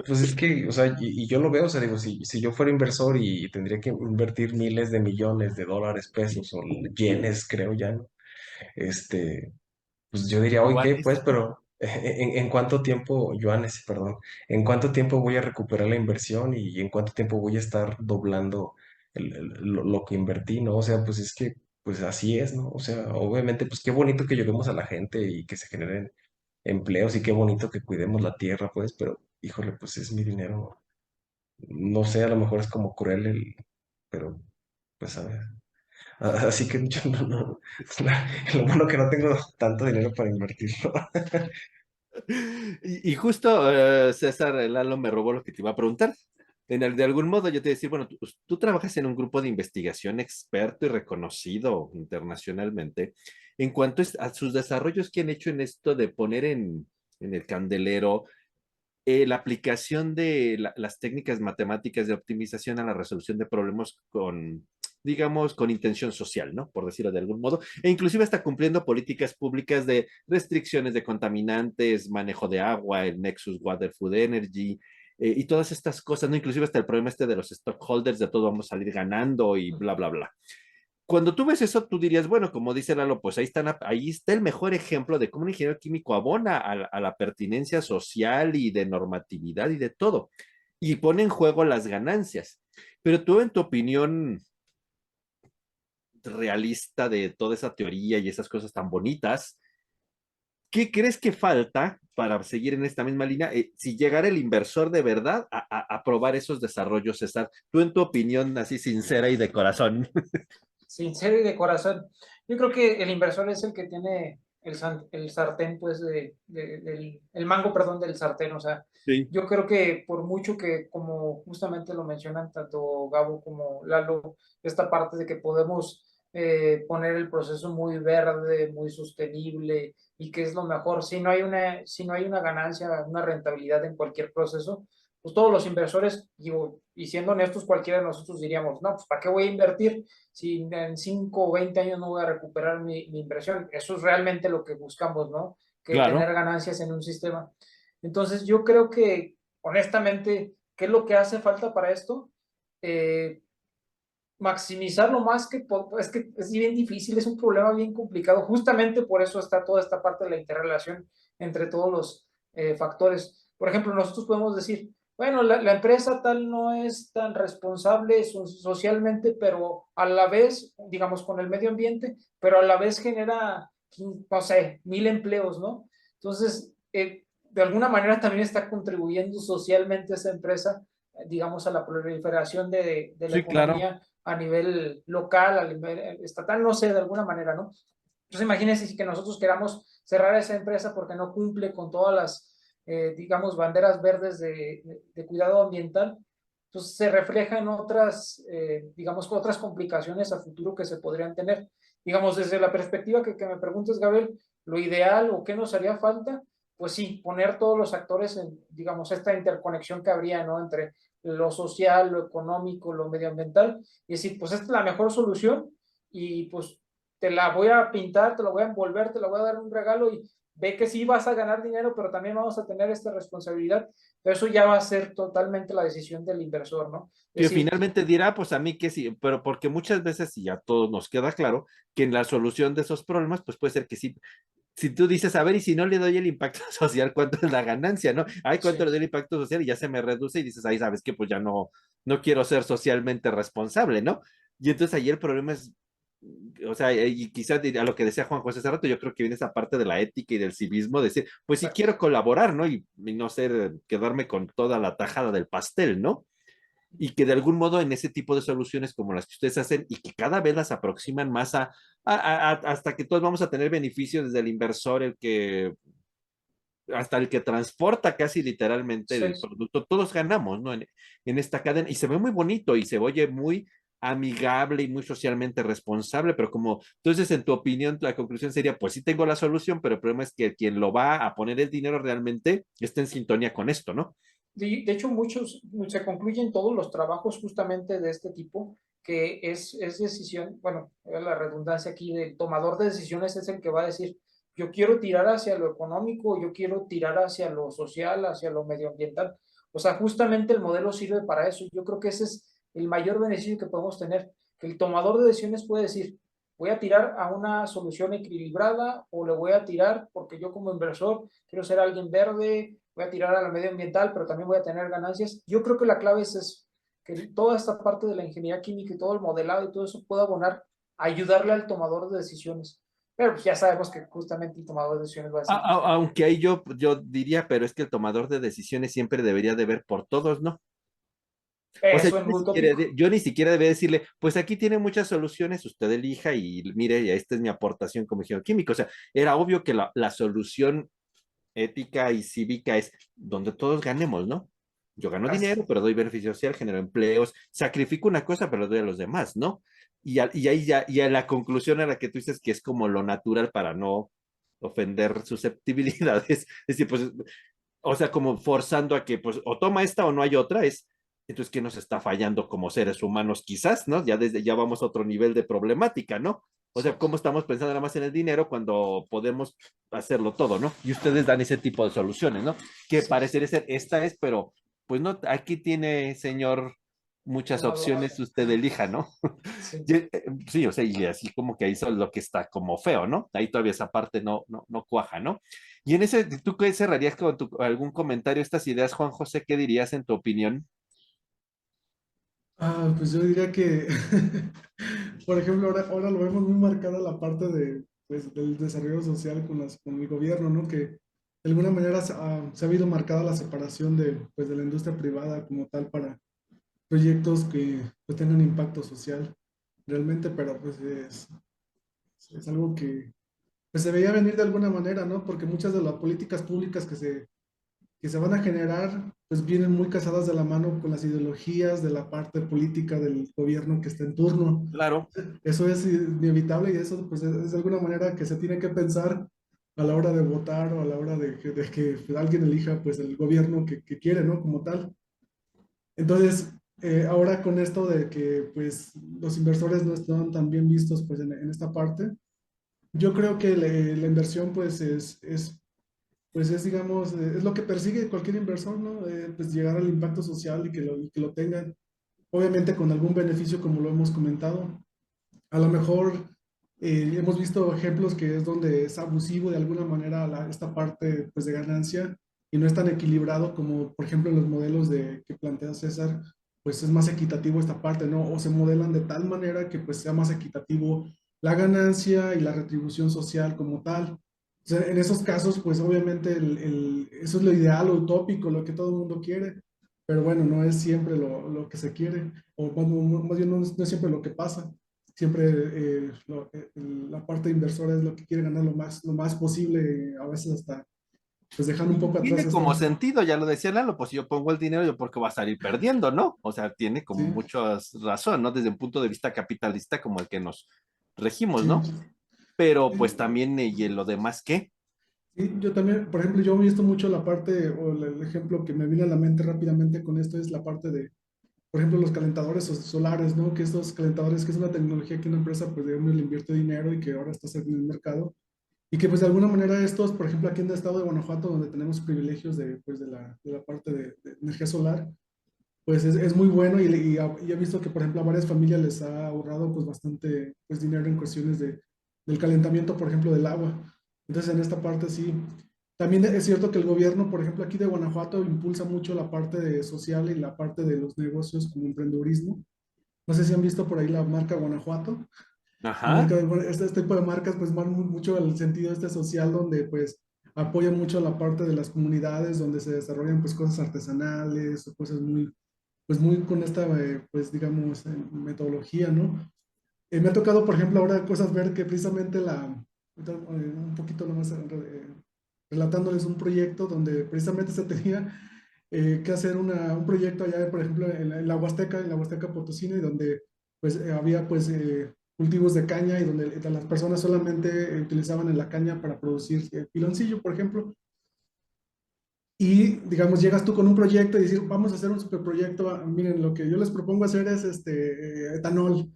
pues es que, o sea, y yo lo veo, o sea, digo, si yo fuera inversor y tendría que invertir miles de millones de dólares, pesos o yenes, creo ya, ¿no? Este, pues yo diría, oye, ¿qué? Pues, Iguales. pero ¿en cuánto tiempo, yuanes, perdón, en cuánto tiempo voy a recuperar la inversión y en cuánto tiempo voy a estar doblando lo que invertí, ¿no? O sea, pues es que, pues así es, ¿no? O sea, obviamente, pues qué bonito que ayudemos a la gente y que se generen empleos y qué bonito que cuidemos la tierra, pues, pero, híjole, pues es mi dinero. No sé, a lo mejor es como cruel pero, pues, a ver. Así que yo lo bueno que no tengo tanto dinero para invertirlo. Y justo César Lalo me robó lo que te iba a preguntar. De algún modo yo te iba a decir, bueno, tú trabajas en un grupo de investigación experto y reconocido internacionalmente en cuanto a sus desarrollos que han hecho en esto de poner en el candelero la aplicación de las técnicas matemáticas de optimización a la resolución de problemas con, digamos, con intención social, ¿no? Por decirlo de algún modo, e inclusive está cumpliendo políticas públicas de restricciones de contaminantes, manejo de agua, el Nexus Water Food Energy, y todas estas cosas, ¿no? Inclusive hasta el problema este de los stockholders, de todo vamos a salir ganando y bla, bla, bla. Cuando tú ves eso, tú dirías, bueno, como dice Lalo, pues ahí está el mejor ejemplo de cómo un ingeniero químico abona a la pertinencia social y de normatividad y de todo, y pone en juego las ganancias. Pero tú, en tu opinión realista de toda esa teoría y esas cosas tan bonitas, ¿qué crees que falta para seguir en esta misma línea? Si llegara el inversor de verdad a probar esos desarrollos, César, tú en tu opinión así sincera y de corazón. Sincero y de corazón. Yo creo que el inversor es el que tiene el sartén, pues, el mango, perdón, del sartén. O sea, Sí, yo creo que por mucho que, como justamente lo mencionan tanto Gabo como Lalo, esta parte de que podemos poner el proceso muy verde, muy sostenible y que es lo mejor, si no hay una ganancia, una rentabilidad en cualquier proceso, pues todos los inversores, digo, y siendo honestos, cualquiera de nosotros diríamos, no, pues ¿para qué voy a invertir si en 5 o 20 años no voy a recuperar mi inversión? Eso es realmente lo que buscamos, ¿no? Que tener claro. ganancias en un sistema. Entonces, yo creo que, honestamente, ¿qué es lo que hace falta para esto? Eh, Maximizar lo más es que es bien difícil, es un problema bien complicado. Justamente por eso está toda esta parte de la interrelación entre todos los factores. Por ejemplo, nosotros podemos decir, bueno, la empresa tal no es tan responsable socialmente, pero a la vez, digamos, con el medio ambiente, pero a la vez genera, no sé, 1000 empleos, ¿no? Entonces, de alguna manera también está contribuyendo socialmente esa empresa, digamos, a la proliferación de la Sí, claro. economía a nivel local, a nivel estatal, no sé, de alguna manera, ¿no? Entonces imagínense si que nosotros queramos cerrar esa empresa porque no cumple con todas las, digamos, banderas verdes de cuidado ambiental, entonces se refleja en otras, digamos, otras complicaciones a futuro que se podrían tener. Digamos, desde la perspectiva que me preguntas, Gabriel, lo ideal o qué nos haría falta, pues sí, poner todos los actores en, digamos, esta interconexión que habría, ¿no? Entre lo social, lo económico, lo medioambiental, y decir, pues esta es la mejor solución y pues te la voy a pintar, te la voy a envolver, te la voy a dar un regalo y ve que sí vas a ganar dinero, pero también vamos a tener esta responsabilidad, pero eso ya va a ser totalmente la decisión del inversor, ¿no? Es Que decir, finalmente dirá, pues a mí que sí, pero porque muchas veces, y a todos nos queda claro, que en la solución de esos problemas, pues puede ser que sí, si tú dices, a ver, y si no le doy el impacto social, ¿cuánto es la ganancia, no? Ay, ¿cuánto sí, le doy el impacto social? Y ya se me reduce y dices, ahí sabes que pues ya no quiero ser socialmente responsable, ¿no? Y entonces ahí el problema es, o sea, y quizás a lo que decía Juan José hace rato, yo creo que viene esa parte de la ética y del civismo, decir, pues si exacto. quiero colaborar, ¿no? Y no ser, quedarme con toda la tajada del pastel, ¿no? y que de algún modo en ese tipo de soluciones como las que ustedes hacen y que cada vez las aproximan más hasta que todos vamos a tener beneficios desde el inversor, el que hasta el que transporta casi literalmente Sí. el producto, todos ganamos, ¿no? En esta cadena y se ve muy bonito y se oye muy amigable y muy socialmente responsable, pero como entonces en tu opinión la conclusión sería, pues sí tengo la solución, pero el problema es que quien lo va a poner el dinero realmente esté en sintonía con esto, ¿no? De hecho, muchos se concluyen todos los trabajos justamente de este tipo, que es decisión, bueno, la redundancia aquí del tomador de decisiones es el que va a decir, yo quiero tirar hacia lo económico, yo quiero tirar hacia lo social, hacia lo medioambiental. O sea, justamente el modelo sirve para eso. Yo creo que ese es el mayor beneficio que podemos tener, que el tomador de decisiones puede decir, voy a tirar a una solución equilibrada o le voy a tirar porque yo como inversor quiero ser alguien verde, voy a tirar a la medioambiental, pero también voy a tener ganancias. Yo creo que la clave es eso, que toda esta parte de la ingeniería química y todo el modelado y todo eso pueda abonar a ayudarle al tomador de decisiones. Pero pues ya sabemos que justamente el tomador de decisiones va a decir, pues, Aunque ahí yo diría, pero es que el tomador de decisiones siempre debería de ver por todos, ¿no? O sea, eso es muy utópico. yo ni siquiera debería decirle, pues aquí tiene muchas soluciones, usted elija y mire, y esta es mi aportación como ingeniero químico. O sea, era obvio que la solución ética y cívica es donde todos ganemos, ¿no? Yo gano Así, dinero, pero doy beneficio social, genero empleos, sacrifico una cosa, pero doy a los demás, ¿no? Y ahí ya, y a la conclusión a la que tú dices que es como lo natural para no ofender susceptibilidades, es decir, pues o sea, como forzando a que, pues, o toma esta o no hay otra, es, entonces, ¿qué nos está fallando como seres humanos quizás, ¿no? Ya vamos a otro nivel de problemática, ¿no? O sea, ¿cómo estamos pensando nada más en el dinero cuando podemos hacerlo todo, ¿no? Y ustedes dan ese tipo de soluciones, ¿no? Que sí, parecería ser, esta es, pero, pues no, aquí tiene, señor, muchas tomador. opciones, usted elija, ¿no? Sí. Sí, o sea, y así como que ahí es lo que está como feo, ¿no? Ahí todavía esa parte no cuaja, ¿no? Y en ese, ¿tú qué cerrarías con algún comentario estas ideas, Juan José? ¿Qué dirías en tu opinión? Pues yo diría que, por ejemplo, ahora lo vemos muy marcada la parte de, pues, del desarrollo social con el gobierno, ¿no? Que de alguna manera se ha habido marcada la separación de, pues, de la industria privada como tal para proyectos que pues, tengan impacto social realmente, pero pues es algo que pues, se veía venir de alguna manera, ¿no? Porque muchas de las políticas públicas que se van a generar, pues vienen muy casadas de la mano con las ideologías de la parte política del gobierno que está en turno. Claro, Eso es inevitable y eso pues es de alguna manera que se tiene que pensar a la hora de votar o a la hora de que alguien elija pues el gobierno que quiere, ¿no? Como tal. Entonces, ahora con esto de que pues los inversores no están tan bien vistos pues en esta parte, yo creo que la inversión pues pues es, digamos, es lo que persigue cualquier inversor, ¿no? Pues llegar al impacto social y que lo tengan, obviamente con algún beneficio, como lo hemos comentado. A lo mejor hemos visto ejemplos que es donde es abusivo de alguna manera esta parte pues, de ganancia y no es tan equilibrado como, por ejemplo, en los modelos que plantea César, pues es más equitativo esta parte, ¿no? O se modelan de tal manera que pues sea más equitativo la ganancia y la retribución social como tal. O sea, en esos casos, pues obviamente eso es lo ideal, lo utópico, lo que todo el mundo quiere, pero bueno, no es siempre lo que se quiere, o más bien no es siempre lo que pasa. Siempre la parte inversora es lo que quiere ganar lo más posible, a veces hasta pues dejando un poco atrás tiene como esto. sentido, ya lo decía Lalo, pues si yo pongo el dinero, yo porque va a salir perdiendo, ¿no? O sea, tiene como Sí, mucha razón, ¿no? Desde un punto de vista capitalista como el que nos regimos, sí. ¿no? Pero Sí, pues también, ¿y en lo demás qué? sí, yo también, por ejemplo, yo he visto mucho la parte, o el ejemplo que me viene a la mente rápidamente con esto es la parte de, por ejemplo, los calentadores solares, ¿no? Que estos calentadores, que es una tecnología que una empresa, pues, digamos, le invierte dinero y que ahora está en el mercado. Y que, pues, de alguna manera estos, por ejemplo, aquí en el estado de Guanajuato, donde tenemos privilegios de, pues, de la parte de energía solar, pues es muy bueno y he visto que, por ejemplo, a varias familias les ha ahorrado pues bastante pues, dinero en cuestiones del calentamiento, por ejemplo, del agua. Entonces, en esta parte sí. También es cierto que el gobierno, por ejemplo, aquí de Guanajuato impulsa mucho la parte social y la parte de los negocios como emprendedurismo. No sé si han visto por ahí la marca Guanajuato. La Ajá. marca, bueno, este tipo de marcas pues van mucho al sentido este social donde pues apoyan mucho la parte de las comunidades donde se desarrollan pues cosas artesanales o cosas muy pues muy con esta, pues digamos, metodología, ¿no? Me ha tocado, por ejemplo, ahora cosas ver que precisamente un poquito nomás relatándoles un proyecto donde precisamente se tenía que hacer un proyecto allá, por ejemplo, en la Huasteca Potosina, y donde pues había pues cultivos de caña y donde las personas solamente utilizaban en la caña para producir piloncillo, por ejemplo. Y, digamos, llegas tú con un proyecto y decir, vamos a hacer un superproyecto. Miren, lo que yo les propongo hacer es etanol.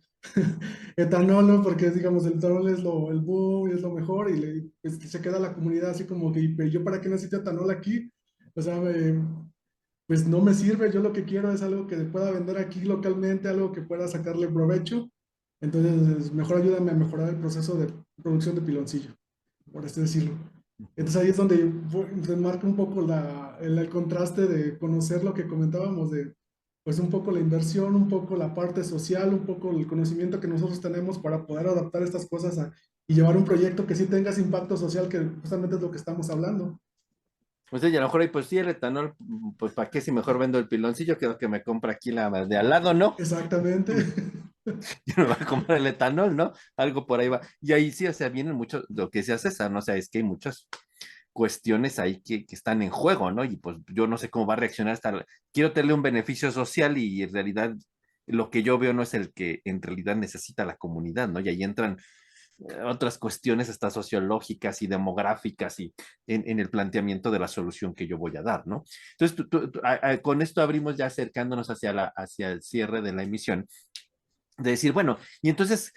Etanol, ¿no? Porque, digamos, el etanol es el boom y es lo mejor. Y pues, se queda la comunidad así como que, "¿Y yo para qué necesito etanol aquí? O sea, pues no me sirve. Yo lo que quiero es algo que pueda vender aquí localmente, algo que pueda sacarle provecho. Entonces, mejor ayúdame a mejorar el proceso de producción de piloncillo, por así decirlo. Entonces ahí es donde se marca un poco el contraste de conocer lo que comentábamos de, pues un poco la inversión, un poco la parte social, un poco el conocimiento que nosotros tenemos para poder adaptar estas cosas y llevar un proyecto que sí tenga ese impacto social, que justamente es lo que estamos hablando. Pues y a lo mejor ahí, pues sí, el etanol, pues para qué si mejor vendo el piloncillo, que me compra aquí la de al lado, ¿no? Exactamente. Yo me voy a comprar el etanol, ¿no? Algo por ahí va. Y ahí sí, o sea, vienen mucho, lo que decía César, ¿no? O sea, es que hay muchas cuestiones ahí que están en juego, ¿no? Y pues yo no sé cómo va a reaccionar quiero tenerle un beneficio social y en realidad lo que yo veo no es el que en realidad necesita la comunidad, ¿no? Y ahí entran otras cuestiones hasta sociológicas y demográficas y en el planteamiento de la solución que yo voy a dar, ¿no? Entonces, con esto abrimos ya acercándonos hacia el cierre de la emisión, de decir, bueno, y entonces,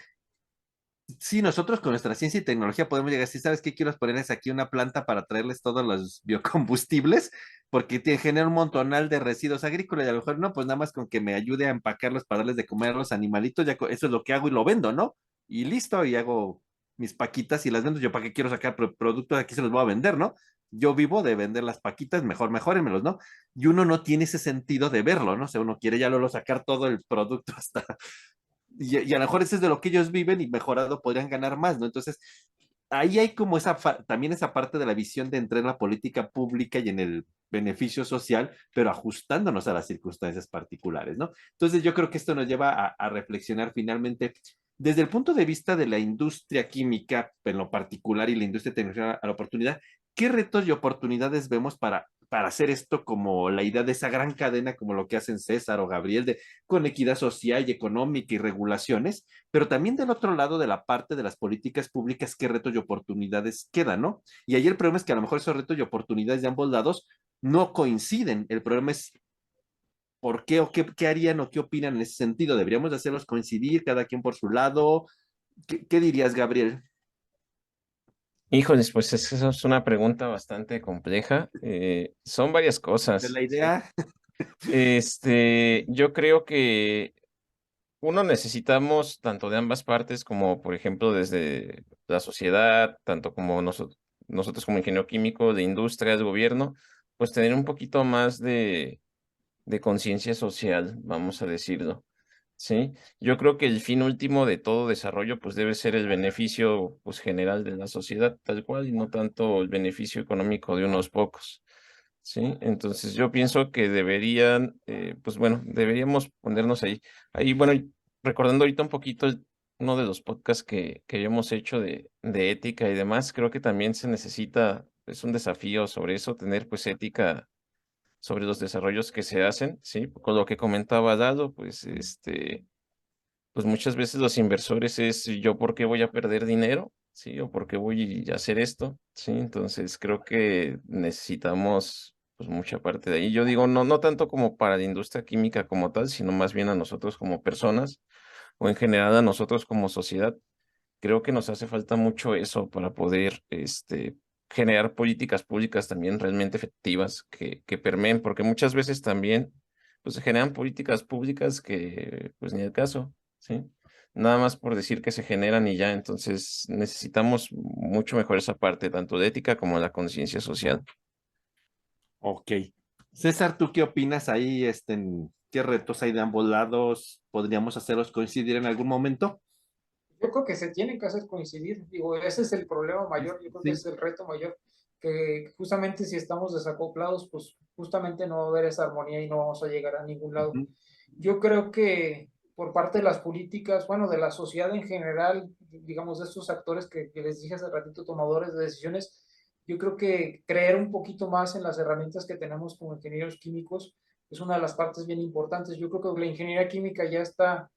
sí, nosotros con nuestra ciencia y tecnología podemos llegar, si sabes qué quiero ponerles aquí una planta para traerles todos los biocombustibles, porque genera un montonal de residuos agrícolas y a lo mejor no, pues nada más con que me ayude a empacarlos para darles de comer a los animalitos, ya eso es lo que hago y lo vendo, ¿no? Y listo, y hago mis paquitas y las vendo. Yo para qué quiero sacar productos, aquí se los voy a vender, ¿no? Yo vivo de vender las paquitas, mejor mejórenmelos, ¿no? Y uno no tiene ese sentido de verlo, ¿no? O sea, uno quiere ya luego sacar todo el producto hasta y a lo mejor eso es de lo que ellos viven y mejorado podrían ganar más, ¿no? Entonces, ahí hay como también esa parte de la visión de entrar en la política pública y en el beneficio social, pero ajustándonos a las circunstancias particulares, ¿no? Entonces, yo creo que esto nos lleva a reflexionar finalmente desde el punto de vista de la industria química en lo particular y la industria tecnológica a la oportunidad, ¿qué retos y oportunidades vemos para hacer esto como la idea de esa gran cadena, como lo que hacen César o Gabriel, con equidad social y económica y regulaciones, pero también del otro lado de la parte de las políticas públicas, qué retos y oportunidades quedan, ¿no? Y ahí el problema es que a lo mejor esos retos y oportunidades de ambos lados no coinciden. El problema es por qué o qué harían o qué opinan en ese sentido. ¿Deberíamos de hacerlos coincidir, cada quien por su lado? ¿Qué dirías, Gabriel? Híjoles, pues esa es una pregunta bastante compleja. Son varias De cosas, la ¿sí? idea, Yo creo que uno necesitamos tanto de ambas partes como, por ejemplo, desde la sociedad, tanto como nosotros como ingeniero químico, de industrias, gobierno, pues tener un poquito más de conciencia social, vamos a decirlo. Sí, yo creo que el fin último de todo desarrollo pues debe ser el beneficio pues general de la sociedad tal cual y no tanto el beneficio económico de unos pocos. Sí, entonces yo pienso que deberían, pues bueno, deberíamos ponernos ahí. Ahí, bueno, y recordando ahorita un poquito uno de los podcasts que hemos hecho de ética y demás, creo que también se necesita, es un desafío sobre eso, tener pues ética sobre los desarrollos que se hacen, ¿sí? Con lo que comentaba Dado, pues pues muchas veces los inversores es yo por qué voy a perder dinero, ¿sí? O por qué voy a hacer esto, ¿sí? Entonces creo que necesitamos pues mucha parte de ahí. Yo digo, no tanto como para la industria química como tal, sino más bien a nosotros como personas o en general a nosotros como sociedad. Creo que nos hace falta mucho eso para poder generar políticas públicas también realmente efectivas que permeen, porque muchas veces también pues, se generan políticas públicas que pues ni el caso, ¿sí? Nada más por decir que se generan y ya, entonces necesitamos mucho mejor esa parte, tanto de ética como la conciencia social. ok. César, ¿tú qué opinas ahí? ¿Qué retos hay de ambos lados? ¿Podríamos hacerlos coincidir en algún momento? Yo creo que se tienen que hacer coincidir. Digo, ese es el problema mayor, yo creo que Sí. es el reto mayor, que justamente si estamos desacoplados, pues justamente no va a haber esa armonía y no vamos a llegar a ningún lado. Yo creo que por parte de las políticas, bueno, de la sociedad en general, digamos, de estos actores que les dije hace ratito, tomadores de decisiones, yo creo que creer un poquito más en las herramientas que tenemos como ingenieros químicos es una de las partes bien importantes. Yo creo que la ingeniería química ya está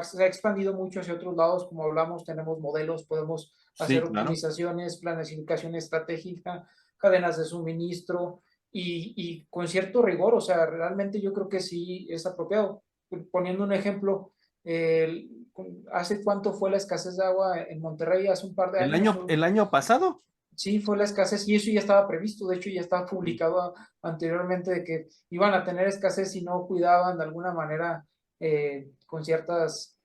se ha expandido mucho hacia otros lados, como hablamos, tenemos modelos, podemos Sí, hacer claro. optimizaciones, planificación estratégica, cadenas de suministro y con cierto rigor, o sea, realmente yo creo que sí es apropiado. Poniendo un ejemplo, ¿hace cuánto fue la escasez de agua en Monterrey? Hace un par de años. El año pasado. Sí, fue la escasez y eso ya estaba previsto, de hecho ya estaba publicado anteriormente de que iban a tener escasez si no cuidaban de alguna manera con ciertas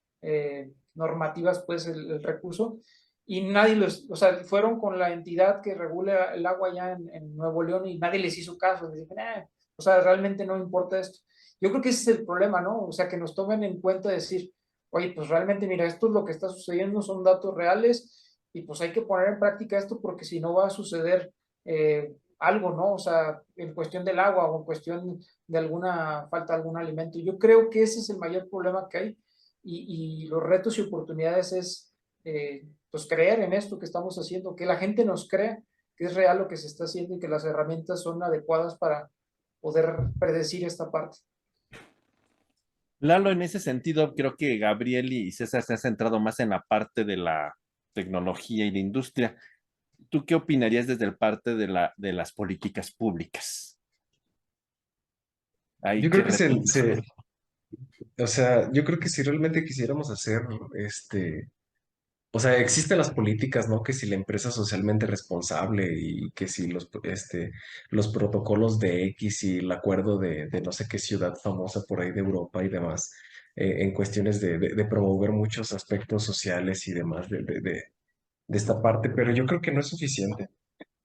normativas pues el recurso y nadie o sea, fueron con la entidad que regula el agua allá en Nuevo León y nadie les hizo caso, les dije, o sea, realmente no importa esto. Yo creo que ese es el problema, ¿no? O sea, que nos tomen en cuenta decir, oye, pues realmente mira, esto es lo que está sucediendo, son datos reales y pues hay que poner en práctica esto porque si no va a suceder algo, ¿no? O sea, en cuestión del agua o en cuestión de alguna falta de algún alimento. Yo creo que ese es el mayor problema que hay y los retos y oportunidades es pues creer en esto que estamos haciendo, que la gente nos crea que es real lo que se está haciendo y que las herramientas son adecuadas para poder predecir esta parte. Lalo, en ese sentido, creo que Gabriel y César se han centrado más en la parte de la tecnología y la industria. ¿Tú qué opinarías desde el parte de las políticas públicas? Ahí, Yo ¿qué creo que repiensas? o sea, yo creo que si realmente quisiéramos hacer, o sea, existen las políticas, ¿no? Que si la empresa es socialmente responsable y que si los protocolos de X y el acuerdo de no sé qué ciudad famosa por ahí de Europa y demás, en cuestiones de promover muchos aspectos sociales y demás de esta parte, pero yo creo que no es suficiente.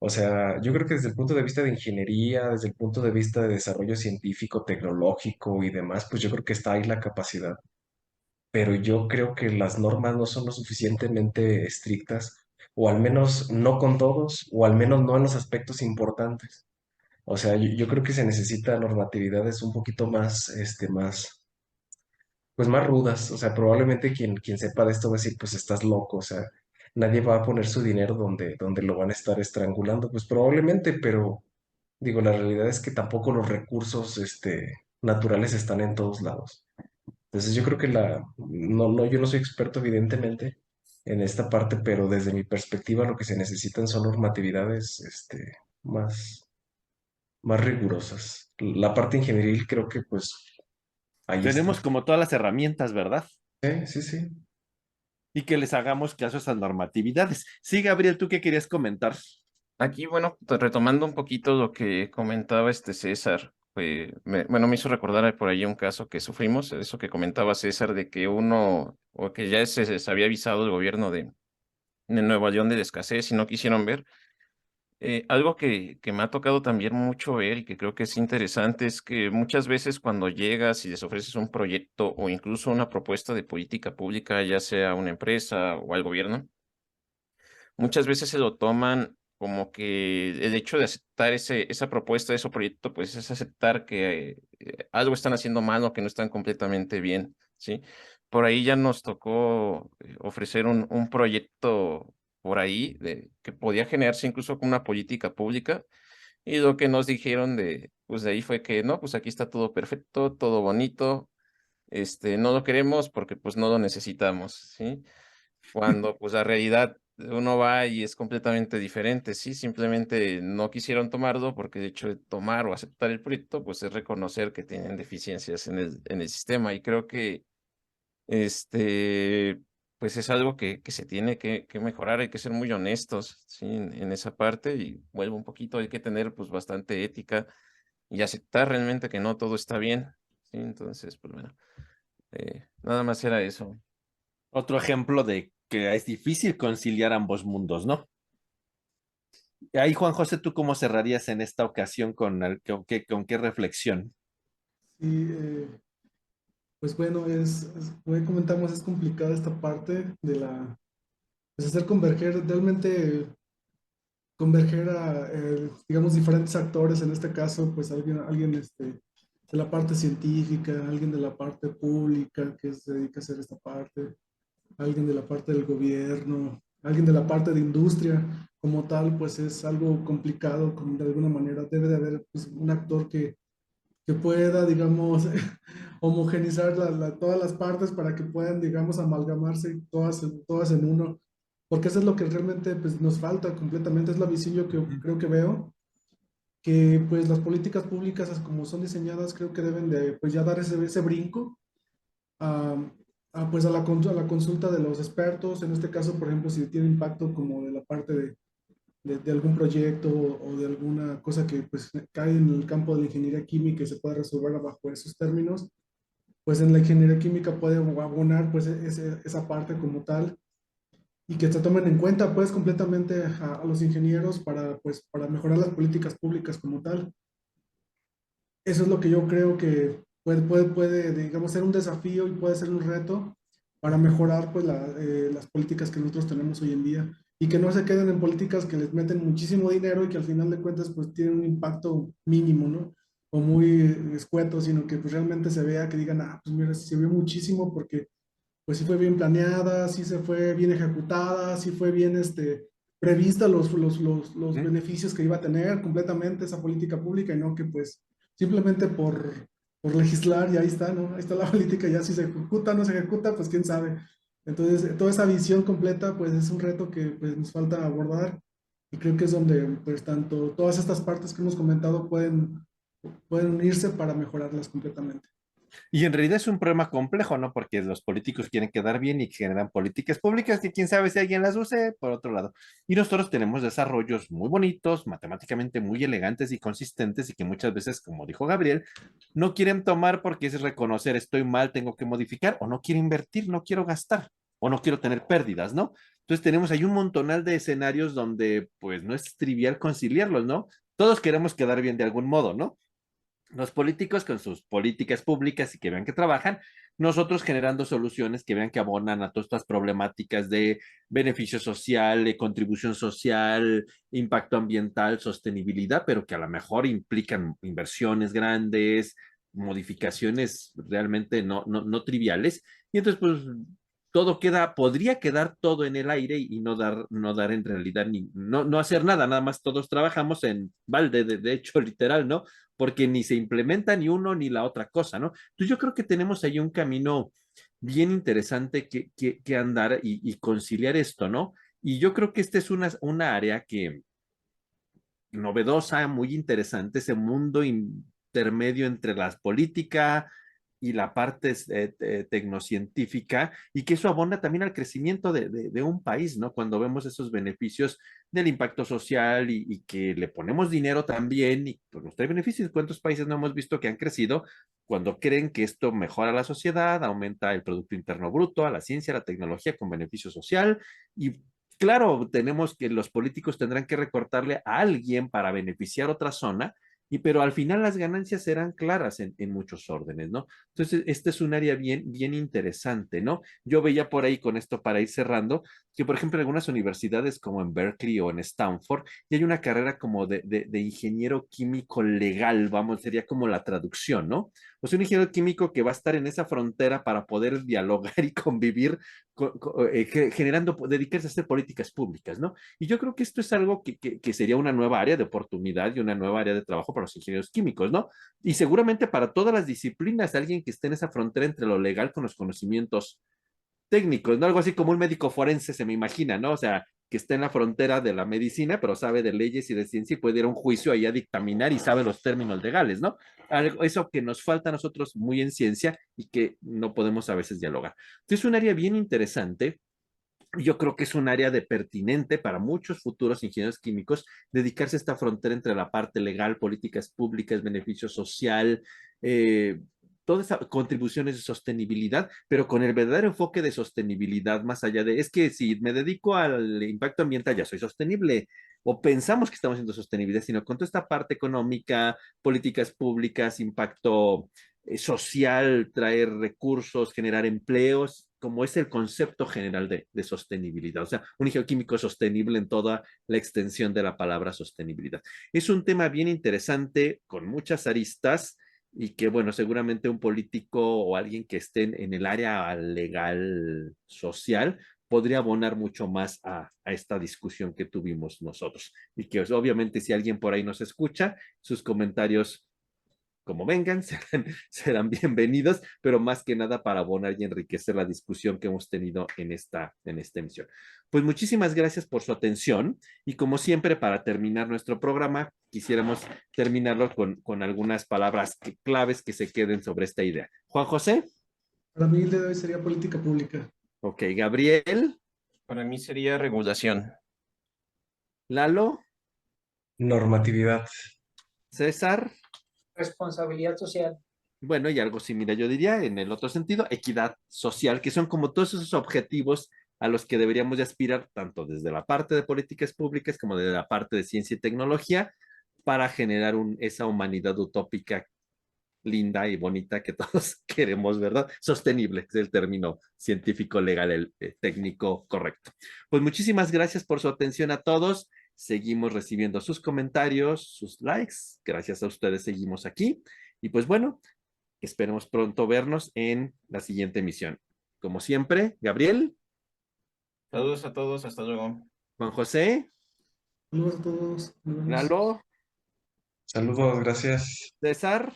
O sea, yo creo que desde el punto de vista de ingeniería, desde el punto de vista de desarrollo científico, tecnológico y demás, pues yo creo que está ahí la capacidad, pero yo creo que las normas no son lo suficientemente estrictas, o al menos no con todos, o al menos no en los aspectos importantes. O sea, yo creo que se necesita normatividades un poquito más, pues más rudas. O sea, probablemente quien sepa de esto va a decir, pues estás loco. O sea, nadie va a poner su dinero donde lo van a estar estrangulando. Pues probablemente, pero digo, la realidad es que tampoco los recursos, naturales están en todos lados. Entonces yo creo que yo no soy experto evidentemente en esta parte, pero desde mi perspectiva lo que se necesitan son normatividades, más, más rigurosas. La parte ingenieril creo que pues ahí está. Tenemos como todas las herramientas, ¿verdad? Sí, sí, sí. Y que les hagamos caso a esas normatividades. Sí, Gabriel, ¿tú qué querías comentar? Aquí, bueno, retomando un poquito lo que comentaba César, bueno, me hizo recordar por ahí un caso que sufrimos, eso que comentaba César, de que o que ya se había avisado el gobierno de Nueva León de la escasez y no quisieron ver. Algo que me ha tocado también mucho ver y que creo que es interesante es que muchas veces cuando llegas y les ofreces un proyecto o incluso una propuesta de política pública, ya sea a una empresa o al gobierno, muchas veces se lo toman como que el hecho de aceptar esa propuesta, ese proyecto, pues es aceptar que algo están haciendo mal o que no están completamente bien, ¿sí? Por ahí ya nos tocó ofrecer un proyecto por ahí que podía generarse incluso con una política pública y lo que nos dijeron pues de ahí fue que no, pues aquí está todo perfecto, todo bonito, no lo queremos porque pues no lo necesitamos, ¿sí? Cuando pues la realidad uno va y es completamente diferente, sí, simplemente no quisieron tomarlo porque el hecho de tomar o aceptar el proyecto pues es reconocer que tienen deficiencias en el sistema y creo que este pues es algo que se tiene que mejorar, hay que ser muy honestos, sí, en esa parte y vuelvo un poquito, hay que tener pues bastante ética y aceptar realmente que no todo está bien, sí, entonces pues bueno, nada más era eso. Otro ejemplo de que es difícil conciliar ambos mundos, ¿no? Ahí, Juan José, ¿tú cómo cerrarías en esta ocasión con qué reflexión? Sí, pues bueno, como comentamos, es complicada esta parte de pues hacer converger realmente converger a, digamos, diferentes actores, en este caso, pues alguien de la parte científica, alguien de la parte pública que se dedica a hacer esta parte, alguien de la parte del gobierno, alguien de la parte de industria como tal, pues es algo complicado, como de alguna manera debe de haber pues, un actor que pueda, digamos, homogenizar todas las partes para que puedan, digamos, amalgamarse todas en uno, porque eso es lo que realmente pues, nos falta completamente, es la visión yo que creo que veo, que pues las políticas públicas como son diseñadas creo que deben de pues ya dar ese brinco a, pues a la consulta de los expertos, en este caso, por ejemplo, si tiene impacto como de la parte de algún proyecto o de alguna cosa que pues cae en el campo de la ingeniería química y se puede resolver bajo esos términos, pues en la ingeniería química puede abonar pues esa parte como tal y que se tomen en cuenta pues completamente a los ingenieros para pues para mejorar las políticas públicas como tal. Eso es lo que yo creo que puede, digamos, ser un desafío y puede ser un reto para mejorar pues, las políticas que nosotros tenemos hoy en día y que no se queden en políticas que les meten muchísimo dinero y que al final de cuentas pues tienen un impacto mínimo, ¿no? O muy escueto, sino que pues realmente se vea que digan, ah, pues mira, se vio muchísimo porque pues sí fue bien planeada, sí se fue bien ejecutada, sí fue bien prevista los ¿Mm? beneficios que iba a tener completamente esa política pública y no que pues simplemente por legislar y ahí está, ¿no? Ahí está la política, ya si se ejecuta o no se ejecuta, pues quién sabe. Entonces, toda esa visión completa pues es un reto que pues nos falta abordar y creo que es donde pues tanto todas estas partes que hemos comentado pueden unirse para mejorarlas completamente. Y en realidad es un problema complejo, ¿no? Porque los políticos quieren quedar bien y generan políticas públicas que quién sabe si alguien las use, por otro lado. Y nosotros tenemos desarrollos muy bonitos, matemáticamente muy elegantes y consistentes y que muchas veces, como dijo Gabriel, no quieren tomar porque es reconocer estoy mal, tengo que modificar, o no quiero invertir, no quiero gastar, o no quiero tener pérdidas, ¿no? Entonces tenemos ahí un montonal de escenarios donde pues no es trivial conciliarlos, ¿no? Todos queremos quedar bien de algún modo, ¿no? Los políticos con sus políticas públicas y que vean que trabajan, nosotros generando soluciones que vean que abonan a todas estas problemáticas de beneficio social, de contribución social, impacto ambiental, sostenibilidad, pero que a lo mejor implican inversiones grandes, modificaciones realmente no triviales. Y entonces, pues, todo queda, podría quedar todo en el aire y no dar en realidad, no hacer nada, nada más todos trabajamos en balde, de hecho, literal, ¿no? Porque ni se implementa ni uno ni la otra cosa, ¿no? Entonces yo creo que tenemos ahí un camino bien interesante que andar y conciliar esto, ¿no? Y yo creo que esta es una área que novedosa, muy interesante, ese mundo intermedio entre la política y la parte tecnocientífica, y que eso abona también al crecimiento de un país, ¿no? Cuando vemos esos beneficios del impacto social y que le ponemos dinero también y pues nos trae beneficios. ¿Cuántos países no hemos visto que han crecido cuando creen que esto mejora la sociedad, aumenta el Producto Interno Bruto, a la ciencia, a la tecnología con beneficio social? Y claro, tenemos que los políticos tendrán que recortarle a alguien para beneficiar otra zona, pero al final las ganancias serán claras en muchos órdenes, ¿no? Entonces, este es un área bien interesante, ¿no? Yo veía por ahí con esto para ir cerrando, que por ejemplo en algunas universidades como en Berkeley o en Stanford, y hay una carrera como de ingeniero químico legal, vamos, sería como la traducción, ¿no? O sea, un ingeniero químico que va a estar en esa frontera para poder dialogar y convivir generando, dedicarse a hacer políticas públicas, ¿no? Y yo creo que esto es algo que sería una nueva área de oportunidad y una nueva área de trabajo para los ingenieros químicos, ¿no? Y seguramente para todas las disciplinas, alguien que esté en esa frontera entre lo legal con los conocimientos técnicos, ¿no? Algo así como un médico forense, se me imagina, ¿no? O sea, que está en la frontera de la medicina, pero sabe de leyes y de ciencia y puede ir a un juicio ahí a dictaminar y sabe los términos legales, ¿no? Algo, eso que nos falta a nosotros muy en ciencia y que no podemos a veces dialogar. Entonces, es un área bien interesante. Yo creo que es un área de pertinente para muchos futuros ingenieros químicos dedicarse a esta frontera entre la parte legal, políticas públicas, beneficio social, eh, todas esas contribuciones de sostenibilidad, pero con el verdadero enfoque de sostenibilidad más allá de, es que si me dedico al impacto ambiental ya soy sostenible, o pensamos que estamos siendo sostenibles, sino con toda esta parte económica, políticas públicas, impacto social, traer recursos, generar empleos, como es el concepto general de sostenibilidad, o sea, un ingeniero químico sostenible en toda la extensión de la palabra sostenibilidad. Es un tema bien interesante, con muchas aristas, y que, bueno, seguramente un político o alguien que esté en el área legal social podría abonar mucho más a esta discusión que tuvimos nosotros. Y que pues, obviamente si alguien por ahí nos escucha, sus comentarios como vengan, serán bienvenidos, pero más que nada para abonar y enriquecer la discusión que hemos tenido en esta emisión. Pues muchísimas gracias por su atención y como siempre, para terminar nuestro programa, quisiéramos terminarlo con algunas palabras claves que se queden sobre esta idea. Juan José. Para mí el día de hoy sería política pública. Ok, Gabriel. Para mí sería regulación. Lalo. Normatividad. César. Responsabilidad social. Bueno, y algo similar, yo diría, en el otro sentido, equidad social, que son como todos esos objetivos a los que deberíamos de aspirar, tanto desde la parte de políticas públicas como desde la parte de ciencia y tecnología, para generar esa humanidad utópica linda y bonita que todos queremos, ¿verdad? Sostenible, es el término científico, legal, el técnico correcto. Pues muchísimas gracias por su atención a todos. Seguimos recibiendo sus comentarios, sus likes. Gracias a ustedes seguimos aquí. Y pues bueno, esperemos pronto vernos en la siguiente emisión. Como siempre, Gabriel. Saludos a todos, hasta luego. Juan José. Saludos a todos. Nos vemos. Lalo. Saludos, gracias. César.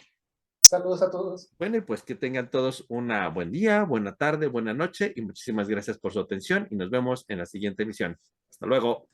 Saludos a todos. Bueno, y pues que tengan todos una buen día, buena tarde, buena noche y muchísimas gracias por su atención y nos vemos en la siguiente emisión. Hasta luego.